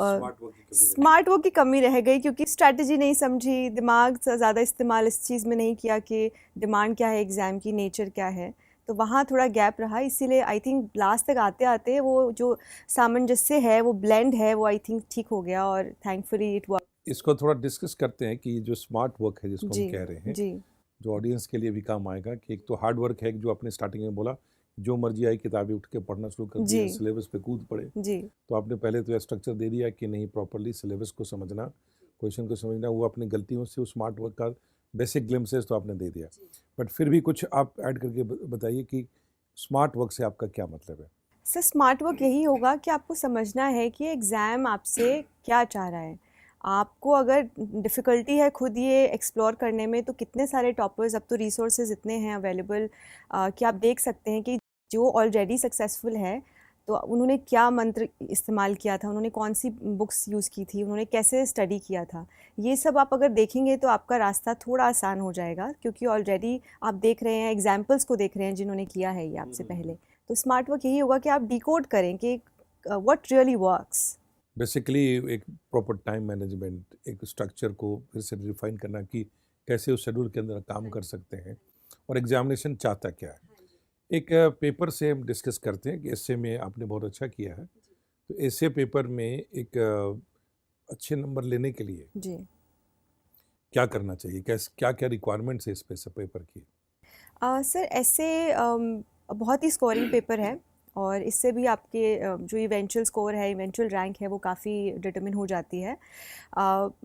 स्मार्ट वर्क की कमी रह गई, क्योंकि स्ट्रैटेजी नहीं समझी, दिमाग से ज़्यादा इस्तेमाल इस चीज़ में नहीं किया कि डिमांड क्या है एग्ज़ाम की, नेचर क्या है, तो वहाँ थोड़ा गैप रहा। इसीलिए आई थिंक लास्ट तक आते आते वो जो सामंजस्य है, वो ब्लेंड है, वो आई थिंक ठीक हो गया, और थैंकफुली इट वर्क। इसको थोड़ा डिस्कस करते हैं कि जो स्मार्ट वर्क है जिसको हम कह रहे हैं, जी, जो ऑडियंस के लिए भी काम आएगा, कि एक तो हार्ड वर्क है जो आपने स्टार्टिंग में बोला जो मर्जी आई किताबें उठ के पढ़ना शुरू कर दिया, जी। सिलेबस पे कूद पड़े। जी। तो आपने पहले तो स्ट्रक्चर दे दिया कि नहीं, प्रॉपरली सिलेबस को समझना, क्वेश्चन को समझना, वो अपनी गलतियों से उस स्मार्ट वर्क का बेसिक ग्लिम्सेस तो आपने दे दिया, बट फिर भी कुछ आप ऐड करके बताइए कि स्मार्ट वर्क से आपका क्या मतलब है। सर स्मार्ट वर्क यही होगा कि आपको समझना है कि एग्ज़ाम आपसे क्या चाह रहा है। आपको अगर डिफ़िकल्टी है खुद ये एक्सप्लोर करने में, तो कितने सारे टॉपर्स, अब तो रिसोर्सेज इतने हैं अवेलेबल कि आप देख सकते हैं कि जो ऑलरेडी सक्सेसफुल है तो उन्होंने क्या मंत्र इस्तेमाल किया था, उन्होंने कौन सी बुक्स यूज़ की थी, उन्होंने कैसे स्टडी किया था। ये सब आप अगर देखेंगे तो आपका रास्ता थोड़ा आसान हो जाएगा, क्योंकि ऑलरेडी आप देख रहे हैं, एग्जाम्पल्स को देख रहे हैं जिन्होंने किया है ये आपसे पहले। तो स्मार्ट वर्क यही होगा कि आप डिकोड करें कि व्हाट रियली वर्क्स। बेसिकली एक प्रॉपर टाइम मैनेजमेंट, एक स्ट्रक्चर को फिर से रिफाइन करना कि कैसे उस शेड्यूल के अंदर काम कर सकते हैं, और एग्जामिनेशन चाहता क्या है। एक पेपर से हम डिस्कस करते हैं कि एसे में आपने बहुत अच्छा किया है, तो एसे पेपर में एक अच्छे नंबर लेने के लिए जी। क्या करना चाहिए, क्या क्या रिक्वायरमेंट्स है इस पेपर की। सर ऐसे बहुत ही स्कोरिंग पेपर है, और इससे भी आपके जो इवेंचुअल स्कोर है, इवेंचुअल रैंक है, वो काफ़ी डिटरमिन हो जाती है।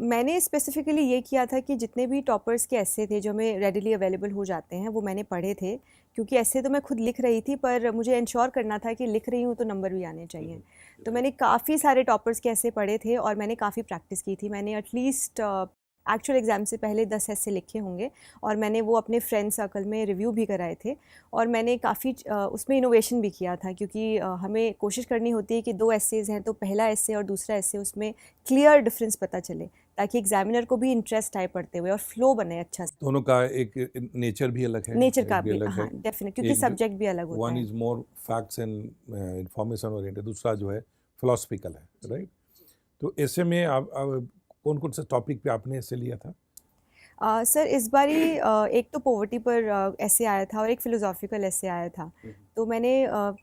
मैंने स्पेसिफ़िकली ये किया था कि जितने भी टॉपर्स के ऐसे थे जो हमें रेडिली अवेलेबल हो जाते हैं, वो मैंने पढ़े थे, क्योंकि ऐसे तो मैं खुद लिख रही थी, पर मुझे इंश्योर करना था कि लिख रही हूँ तो नंबर भी आने चाहिए। तो मैंने काफ़ी सारे टॉपर्स के ऐसे पढ़े थे और मैंने काफ़ी प्रैक्टिस की थी। मैंने एटलीस्ट एक्चुअल एग्ज़ाम से पहले 10 ऐसे लिखे होंगे, और मैंने वो अपने फ्रेंड सर्कल में रिव्यू भी कराए थे, और मैंने काफ़ी उसमें इनोवेशन भी किया था, क्योंकि हमें कोशिश करनी होती है कि 2 एसेज़ हैं तो पहला एसे और दूसरा एसे, उसमें क्लियर डिफरेंस पता चले, ताकि एग्जामिनर को भी इंटरेस्ट आए पढ़ते हुए और फ्लो बने अच्छा से। दोनों का एक नेचर भी अलग है, नेचर का भी भी, अलग हाँ, है। डेफिनेट, क्योंकि सब्जेक्ट भी अलग होता वन है। Is more facts and information oriented, दूसरा जो है फिलोसफिकल है, राइट। तो ऐसे में आप कौन कौन से टॉपिक पे आपने ऐसे लिया था। सर इस बारी एक तो पॉवर्टी पर ऐसे आया था और एक फ़िलोसॉफिकल ऐसे आया था। तो मैंने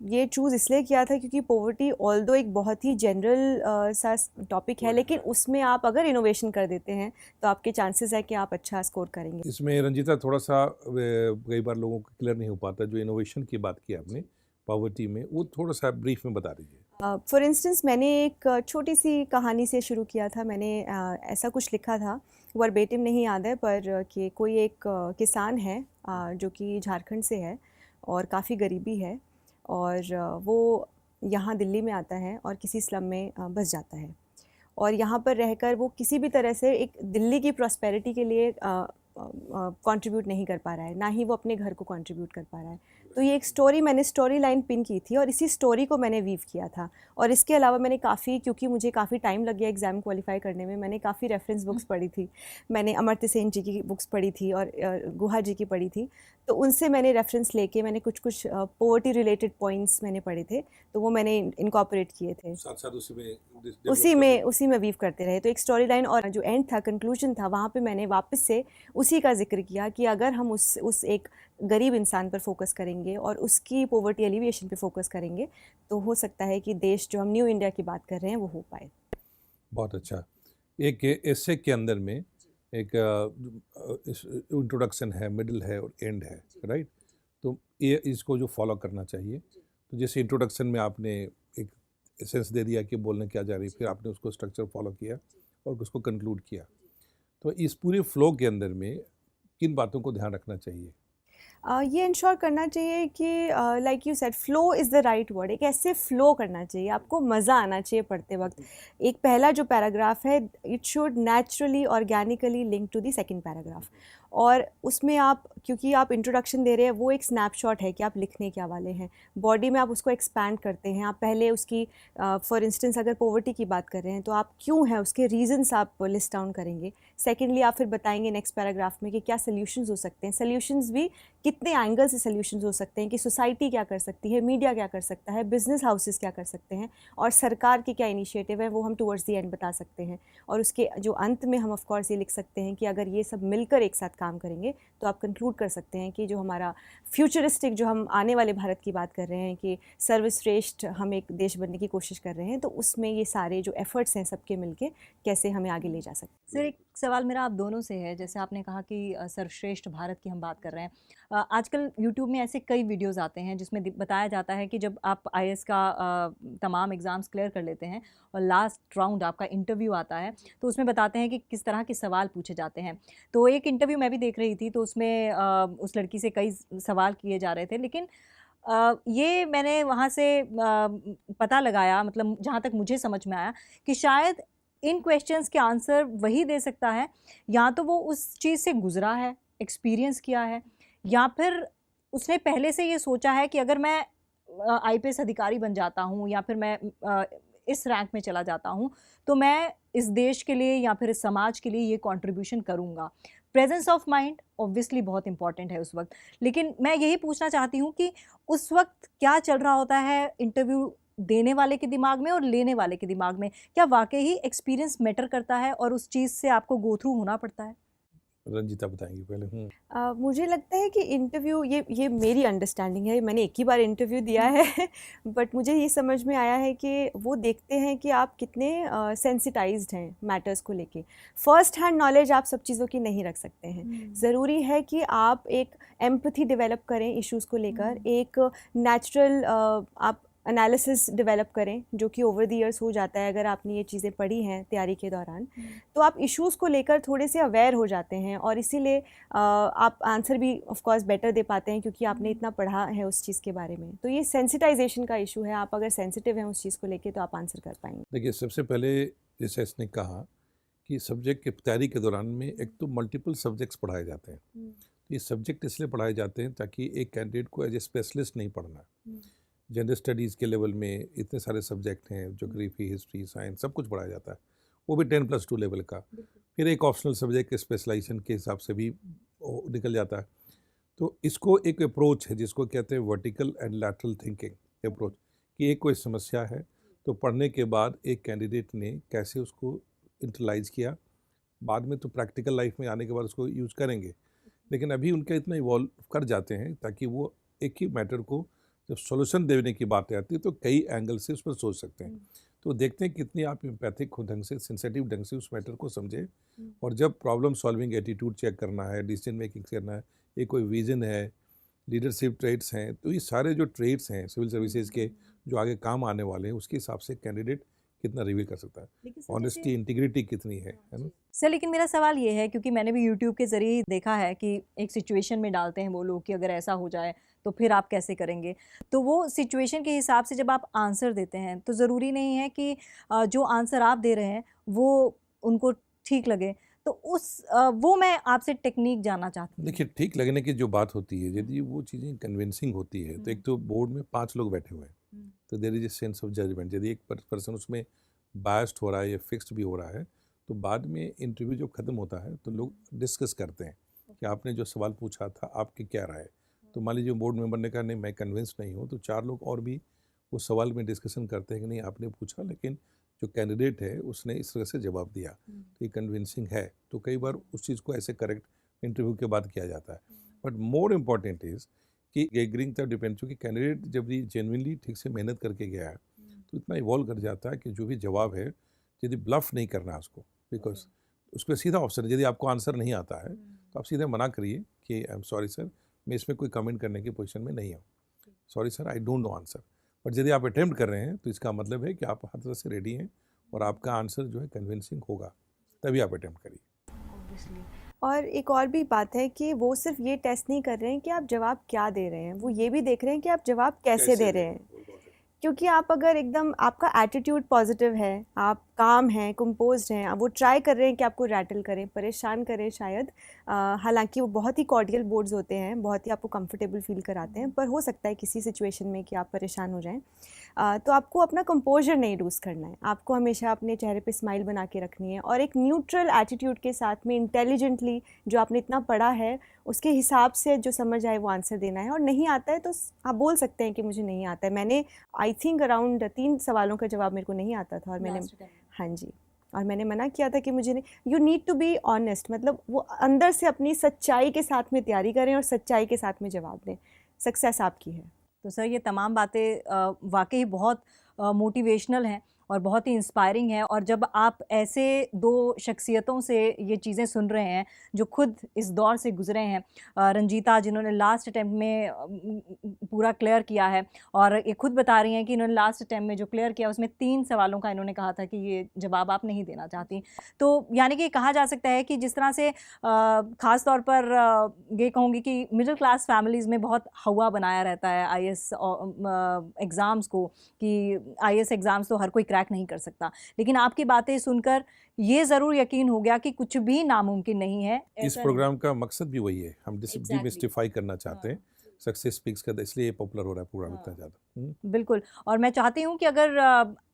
ये चूज़ इसलिए किया था क्योंकि पॉवर्टी ऑल्दो एक बहुत ही जनरल सा टॉपिक है, लेकिन उसमें आप अगर इनोवेशन कर देते हैं तो आपके चांसेस है कि आप अच्छा स्कोर करेंगे। इसमें रंजीता थोड़ा सा कई बार लोगों को क्लियर नहीं हो पाता, जो इनोवेशन की बात की आपने पॉवर्टी में, वो थोड़ा सा ब्रीफ में बता दीजिए। फॉर इंस्टेंस मैंने एक छोटी सी कहानी से शुरू किया था। मैंने ऐसा कुछ लिखा था, वर्बेटिम नहीं याद है, पर कि कोई एक किसान है जो कि झारखंड से है और काफ़ी गरीबी है, और वो यहाँ दिल्ली में आता है और किसी स्लम में बस जाता है, और यहाँ पर रहकर वो किसी भी तरह से एक दिल्ली की प्रॉस्पेरिटी के लिए कंट्रीब्यूट नहीं कर पा रहा है, ना ही वो अपने घर को कंट्रीब्यूट कर पा रहा है। तो ये एक स्टोरी, मैंने स्टोरी लाइन पिन की थी और इसी स्टोरी को मैंने वीव किया था। और इसके अलावा मैंने काफ़ी, क्योंकि मुझे काफ़ी टाइम लग गया एग्ज़ाम क्वालिफाई करने में, मैंने काफ़ी रेफरेंस बुक्स पढ़ी थी। मैंने अमर्त्य सेन जी की बुक्स पढ़ी थी और गुहा जी की पढ़ी थी। तो उनसे मैंने रेफरेंस लेके मैंने कुछ कुछ पॉवर्टी रिलेटेड पॉइंट्स मैंने पढ़े थे, तो वो मैंने इनकॉर्पोरेट किए थे, साथ साथ उसी में वीव करते रहे। तो एक स्टोरी लाइन और जो एंड था, कंक्लूजन था, वहाँ पे मैंने वापस से उसी का जिक्र किया कि अगर हम उस एक गरीब इंसान पर फोकस करेंगे और उसकी पॉवर्टी एलिविएशन पे फोकस करेंगे, तो हो सकता है कि देश जो हम न्यू इंडिया की बात कर रहे हैं वो हो पाए। बहुत अच्छा। एक एसे के अंदर में एक इंट्रोडक्शन है, मिडिल है और एंड है, राइट। तो ये इसको जो फॉलो करना चाहिए, तो जैसे इंट्रोडक्शन में आपने एक एसेंस दे दिया कि बोलने क्या जा रही है, फिर आपने उसको स्ट्रक्चर फॉलो किया और उसको कंक्लूड किया। तो इस पूरे फ्लो के अंदर में किन बातों को ध्यान रखना चाहिए। ये इंश्योर करना चाहिए कि like you said, flow is the right word. एक ऐसे फ्लो करना चाहिए, आपको मज़ा आना चाहिए पढ़ते वक्त। एक पहला जो पैराग्राफ है, it should naturally organically link to the second paragraph, और उसमें आप, क्योंकि आप इंट्रोडक्शन दे रहे हैं, वो एक स्नैपशॉट है कि आप लिखने क्या वाले हैं। बॉडी में आप उसको एक्सपैंड करते हैं, आप पहले उसकी फॉर इंस्टेंस अगर पॉवर्टी की बात कर रहे हैं तो आप क्यों है उसके रीजंस आप लिस्ट डाउन करेंगे। सेकेंडली आप फिर बताएंगे नेक्स्ट पैराग्राफ में कि क्या सोल्यूशंस हो सकते हैं, सोल्यूशंस भी कितने एंगल से सोल्यूशंस हो सकते हैं, कि सोसाइटी क्या कर सकती है, मीडिया क्या कर सकता है, बिजनेस हाउसेस क्या कर सकते हैं, और सरकार के क्या इनिशिएटिव है, वो हम टुवर्ड्स द एंड बता सकते हैं। और उसके जो अंत में हम ऑफ कोर्स ये लिख सकते हैं कि अगर ये सब मिलकर एक साथ काम करेंगे तो आप कंक्लूड कर सकते हैं कि जो हमारा फ्यूचरिस्टिक, जो हम आने वाले भारत की बात कर रहे हैं कि सर्वश्रेष्ठ हम एक देश बनने की कोशिश कर रहे हैं, तो उसमें ये सारे जो एफर्ट्स हैं सबके मिलके कैसे हमें आगे ले जा सकते हैं। सर, एक सवाल मेरा आप दोनों से है। जैसे आपने कहा कि सर्वश्रेष्ठ भारत की हम बात कर रहे हैं, आजकल यूट्यूब में ऐसे कई वीडियोस आते हैं जिसमें बताया जाता है कि जब आप आईएएस का तमाम एग्ज़ाम्स क्लियर कर लेते हैं और लास्ट राउंड आपका इंटरव्यू आता है, तो उसमें बताते हैं कि किस तरह के सवाल पूछे जाते हैं। तो एक इंटरव्यू मैं भी देख रही थी, तो उसमें उस लड़की से कई सवाल किए जा रहे थे, लेकिन ये मैंने वहाँ से पता लगाया, मतलब जहाँ तक मुझे समझ में आया कि शायद इन क्वेश्चंस के आंसर वही दे सकता है, या तो वो उस चीज़ से गुजरा है, एक्सपीरियंस किया है, या फिर उसने पहले से ये सोचा है कि अगर मैं आईपीएस अधिकारी बन जाता हूँ या फिर मैं इस रैंक में चला जाता हूँ, तो मैं इस देश के लिए या फिर इस समाज के लिए ये कंट्रीब्यूशन करूँगा। प्रेजेंस ऑफ माइंड ऑब्वियसली बहुत इंपॉर्टेंट है उस वक्त, लेकिन मैं यही पूछना चाहती हूँ कि उस वक्त क्या चल रहा होता है इंटरव्यू देने वाले के दिमाग में और लेने वाले के दिमाग में? क्या वाकई ही एक्सपीरियंस मैटर करता है और उस चीज़ से आपको गो थ्रू होना पड़ता है? रंजीता बताएंगी पहले। मुझे लगता है कि इंटरव्यू, ये मेरी अंडरस्टैंडिंग है, मैंने एक ही बार इंटरव्यू दिया है बट मुझे ये समझ में आया है कि वो देखते हैं कि आप कितने सेंसिटाइज्ड हैं मैटर्स को लेके। फर्स्ट हैंड नॉलेज आप सब चीज़ों की नहीं रख सकते हैं। ज़रूरी है कि आप एक एम्पैथी डेवलप करें इश्यूज़ को लेकर, एक नेचुरल आप एनालिसिस डेवलप करें, जो कि ओवर द ईयर्स हो जाता है अगर आपने ये चीज़ें पढ़ी हैं तैयारी के दौरान। तो आप इश्यूज़ को लेकर थोड़े से अवेयर हो जाते हैं और इसीलिए आप आंसर भी ऑफ कोर्स बेटर दे पाते हैं क्योंकि आपने इतना पढ़ा है उस चीज़ के बारे में। तो ये सेंसिटाइजेशन का इशू है, आप अगर सेंसिटिव हैं उस चीज़ को लेकर तो आप आंसर कर पाएंगे। देखिए, सबसे पहले जैसे इसने कहा कि सब्जेक्ट की तैयारी के दौरान में एक तो मल्टीपल सब्जेक्ट्स पढ़ाए जाते हैं। तो ये सब्जेक्ट इसलिए पढ़ाए जाते हैं ताकि एक कैंडिडेट को एज ए स्पेशलिस्ट नहीं पढ़ना। जनरल स्टडीज़ के लेवल में इतने सारे सब्जेक्ट हैं, ज्योग्राफी, हिस्ट्री, साइंस, सब कुछ पढ़ाया जाता है, वो भी 10+2 लेवल का। फिर एक ऑप्शनल सब्जेक्ट के स्पेशलाइजेशन के हिसाब से भी निकल जाता है। तो इसको एक अप्रोच है जिसको कहते हैं vertical and lateral thinking approach, कि एक कोई समस्या है तो पढ़ने के बाद एक कैंडिडेट ने कैसे उसको इंटरलाइज किया, बाद में तो प्रैक्टिकल लाइफ में आने के बाद उसको यूज़ करेंगे, लेकिन अभी उनका इतना इवॉल्व कर जाते हैं ताकि वो एक ही मैटर को जब सॉल्यूशन देने की बात आती है तो कई एंगल से उस पर सोच सकते हैं। तो देखते हैं कितनी आप एम्पैथिक ढंग से, सेंसिटिव ढंग से उस मैटर को समझे। और जब प्रॉब्लम सॉल्विंग एटीट्यूड चेक करना है, डिसीजन मेकिंग करना है, ये कोई विजन है, लीडरशिप ट्रेड्स हैं, तो ये सारे जो ट्रेड्स हैं सिविल सर्विसेज के जो आगे काम आने वाले हैं, उसके हिसाब से कैंडिडेट कितना रिव्यू कर सकता है, ऑनेस्टी, इंटीग्रिटी कितनी है ना। सर, लेकिन मेरा सवाल ये है, क्योंकि मैंने भी यूट्यूब के ज़रिए ही देखा है कि एक सिचुएशन में डालते हैं वो लोग कि अगर ऐसा हो जाए तो फिर आप कैसे करेंगे। तो वो सिचुएशन के हिसाब से जब आप आंसर देते हैं तो ज़रूरी नहीं है कि जो आंसर आप दे रहे हैं वो उनको ठीक लगे। तो वो मैं आपसे टेक्निक जानना चाहती हूँ। देखिए, ठीक लगने की जो बात होती है, यदि वो चीज़ें कन्विंसिंग होती है तो एक तो बोर्ड में 5 लोग बैठे हुए हैं, तो there is a sense of judgement. यदि एक पर्सन उसमें बायस्ड हो रहा है या फिक्स्ड भी हो रहा है, तो बाद में इंटरव्यू जब ख़त्म होता है तो लोग डिस्कस करते हैं कि आपने जो सवाल पूछा था आपकी क्या राय है। तो मान लीजिए बोर्ड मेंबर ने कहा नहीं, मैं कन्विंस नहीं हूँ, तो 4 लोग और भी उस सवाल में डिस्कशन करते हैं कि नहीं, आपने पूछा लेकिन जो कैंडिडेट है उसने इस तरह से जवाब दिया, तो ये कन्विंसिंग है। तो कई बार उस चीज़ को ऐसे करेक्ट इंटरव्यू के बाद किया जाता है। बट मोर इम्पॉर्टेंट इज़ कि एग्रीइंग तब डिपेंड, क्योंकि कैंडिडेट जब ये जेन्युइनली ठीक से मेहनत करके गया है तो इतना इवॉल्व कर जाता है कि जो भी जवाब है, यदि ब्लफ नहीं करना है उसको, बिकॉज उसको सीधा ऑप्शन है, यदि आपको आंसर नहीं आता है तो आप सीधे मना करिए कि आई एम सॉरी सर, मैं इसमें कोई कमेंट करने की पोजीशन में नहीं हूँ, sorry sir, I don't know answer. But यदि आप अटेम्प्ट कर रहे हैं तो इसका मतलब है कि आप हर तरह से रेडी हैं और आपका आंसर जो है कन्विंसिंग होगा, तभी आप अटेम्प्ट करिए। और एक और भी बात है कि वो सिर्फ ये टेस्ट नहीं कर रहे हैं कि आप जवाब क्या दे रहे हैं, वो ये भी देख रहे हैं कि आप जवाब कैसे दे रहे हैं। क्योंकि आप अगर एकदम आपका एटीट्यूड पॉजिटिव है, आप काम हैं, कंपोज्ड हैं, वो ट्राई कर रहे हैं कि आपको रैटल करें, परेशान करें शायद, हालांकि वो बहुत ही कॉर्डियल बोर्ड्स होते हैं, बहुत ही आपको कंफर्टेबल फील कराते हैं, पर हो सकता है किसी सिचुएशन में कि आप परेशान हो जाएं। तो आपको अपना कंपोजर नहीं लूज़ करना है, आपको हमेशा अपने चेहरे पे स्माइल बना के रखनी है और एक न्यूट्रल एटीट्यूड के साथ में इंटेलिजेंटली जो आपने इतना पढ़ा है उसके हिसाब से जो समझ आए वो आंसर देना है। और नहीं आता है तो आप बोल सकते हैं कि मुझे नहीं आता है। मैंने आई थिंक अराउंड 3 सवालों का जवाब मेरे को नहीं आता था और मैंने, हाँ जी, और मैंने मना किया था कि मुझे नहीं, you need to be honest, मतलब वो अंदर से अपनी सच्चाई के साथ में तैयारी करें और सच्चाई के साथ में जवाब दें। सक्सेस आपकी है। तो सर ये तमाम बातें वाकई बहुत मोटिवेशनल हैं और बहुत ही इंस्पायरिंग है। और जब आप ऐसे दो शख्सियतों से ये चीज़ें सुन रहे हैं जो खुद इस दौर से गुजरे हैं, रंजीता जिन्होंने लास्ट अटैम्प्ट में पूरा क्लियर किया है, और ये खुद बता रही हैं कि इन्होंने लास्ट अटैम्प्ट में जो क्लियर किया उसमें 3 सवालों का इन्होंने कहा था कि ये जवाब आप नहीं देना चाहती। तो यानी कि कहा जा सकता है कि जिस तरह से ख़ास तौर पर ये कहूँगी कि मिडिल क्लास फैमिलीज़ में बहुत हवा बनाया रहता है IAS एग्ज़ाम्स को, कि IAS एग्ज़ाम्स तो हर कोई क्रैक नहीं कर सकता, लेकिन आपकी बातें सुनकर ये ज़रूर यकीन हो गया कि कुछ भी नामुमकिन नहीं है। इस प्रोग्राम का मकसद भी वही है, हम डिमिस्टिफाई करना चाहते हैं। सक्सेस स्पीक्स का इसलिए पॉपुलर हो रहा है प्रोग्राम इतना ज़्यादा। बिल्कुल। और मैं चाहती हूँ कि अगर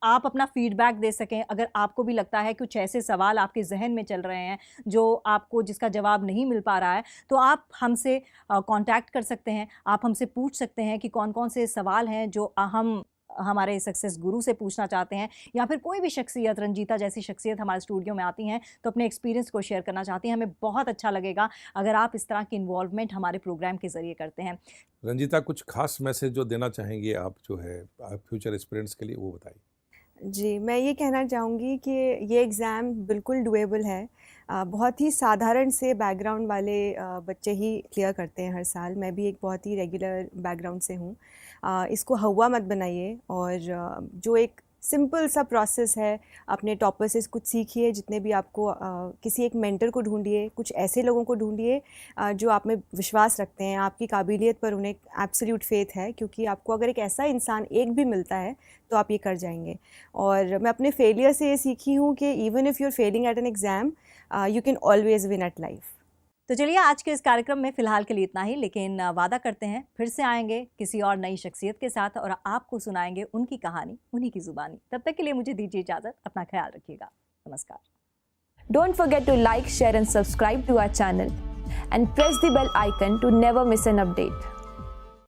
आप अपना फीडबैक दे सकें, अगर आपको भी लगता है कुछ ऐसे सवाल आपके जहन में चल रहे हैं जो आपको जिसका जवाब नहीं मिल पा रहा है, तो आप हमसे कांटेक्ट कर सकते हैं, आप हमसे पूछ सकते हैं कि कौन कौन से सवाल हैं जो हम हमारे सक्सेस गुरु से पूछना चाहते हैं, या फिर कोई भी शख्सियत, रंजीता जैसी शख्सियत हमारे स्टूडियो में आती हैं तो अपने एक्सपीरियंस को शेयर करना चाहती हैं। हमें बहुत अच्छा लगेगा अगर आप इस तरह की इन्वॉल्वमेंट हमारे प्रोग्राम के ज़रिए करते हैं। रंजीता, कुछ खास मैसेज जो देना चाहेंगे आप जो है फ्यूचर एस्पिरेंट्स के लिए, वो बताइए। जी, मैं ये कहना चाहूँगी कि ये एग्ज़ाम बिल्कुल डुएबल है। बहुत ही साधारण से बैकग्राउंड वाले बच्चे ही क्लियर करते हैं हर साल। मैं भी एक बहुत ही रेगुलर बैकग्राउंड से हूँ। इसको हवा मत बनाइए, और जो एक सिंपल सा प्रोसेस है, अपने टॉपर से कुछ सीखिए। जितने भी आपको किसी एक मेंटर को ढूंढिए, कुछ ऐसे लोगों को ढूंढिए जो आप में विश्वास रखते हैं, आपकी काबिलियत पर उन्हें एब्सोल्यूट फेथ है, क्योंकि आपको अगर एक ऐसा इंसान एक भी मिलता है तो आप ये कर जाएंगे। और मैं अपने फेलियर से ये सीखी हूँ कि even if you are failing at an exam, you can always win at life. तो चलिए आज के इस कार्यक्रम में फ़िलहाल के लिए इतना ही, लेकिन वादा करते हैं फिर से आएंगे किसी और नई शख्सियत के साथ और आपको सुनाएंगे उनकी कहानी उन्हीं की ज़ुबानी। तब तक के लिए मुझे दीजिए इजाज़त, अपना ख्याल रखिएगा। नमस्कार। Don't forget to like, share and subscribe to our channel and press the bell icon to never miss an update.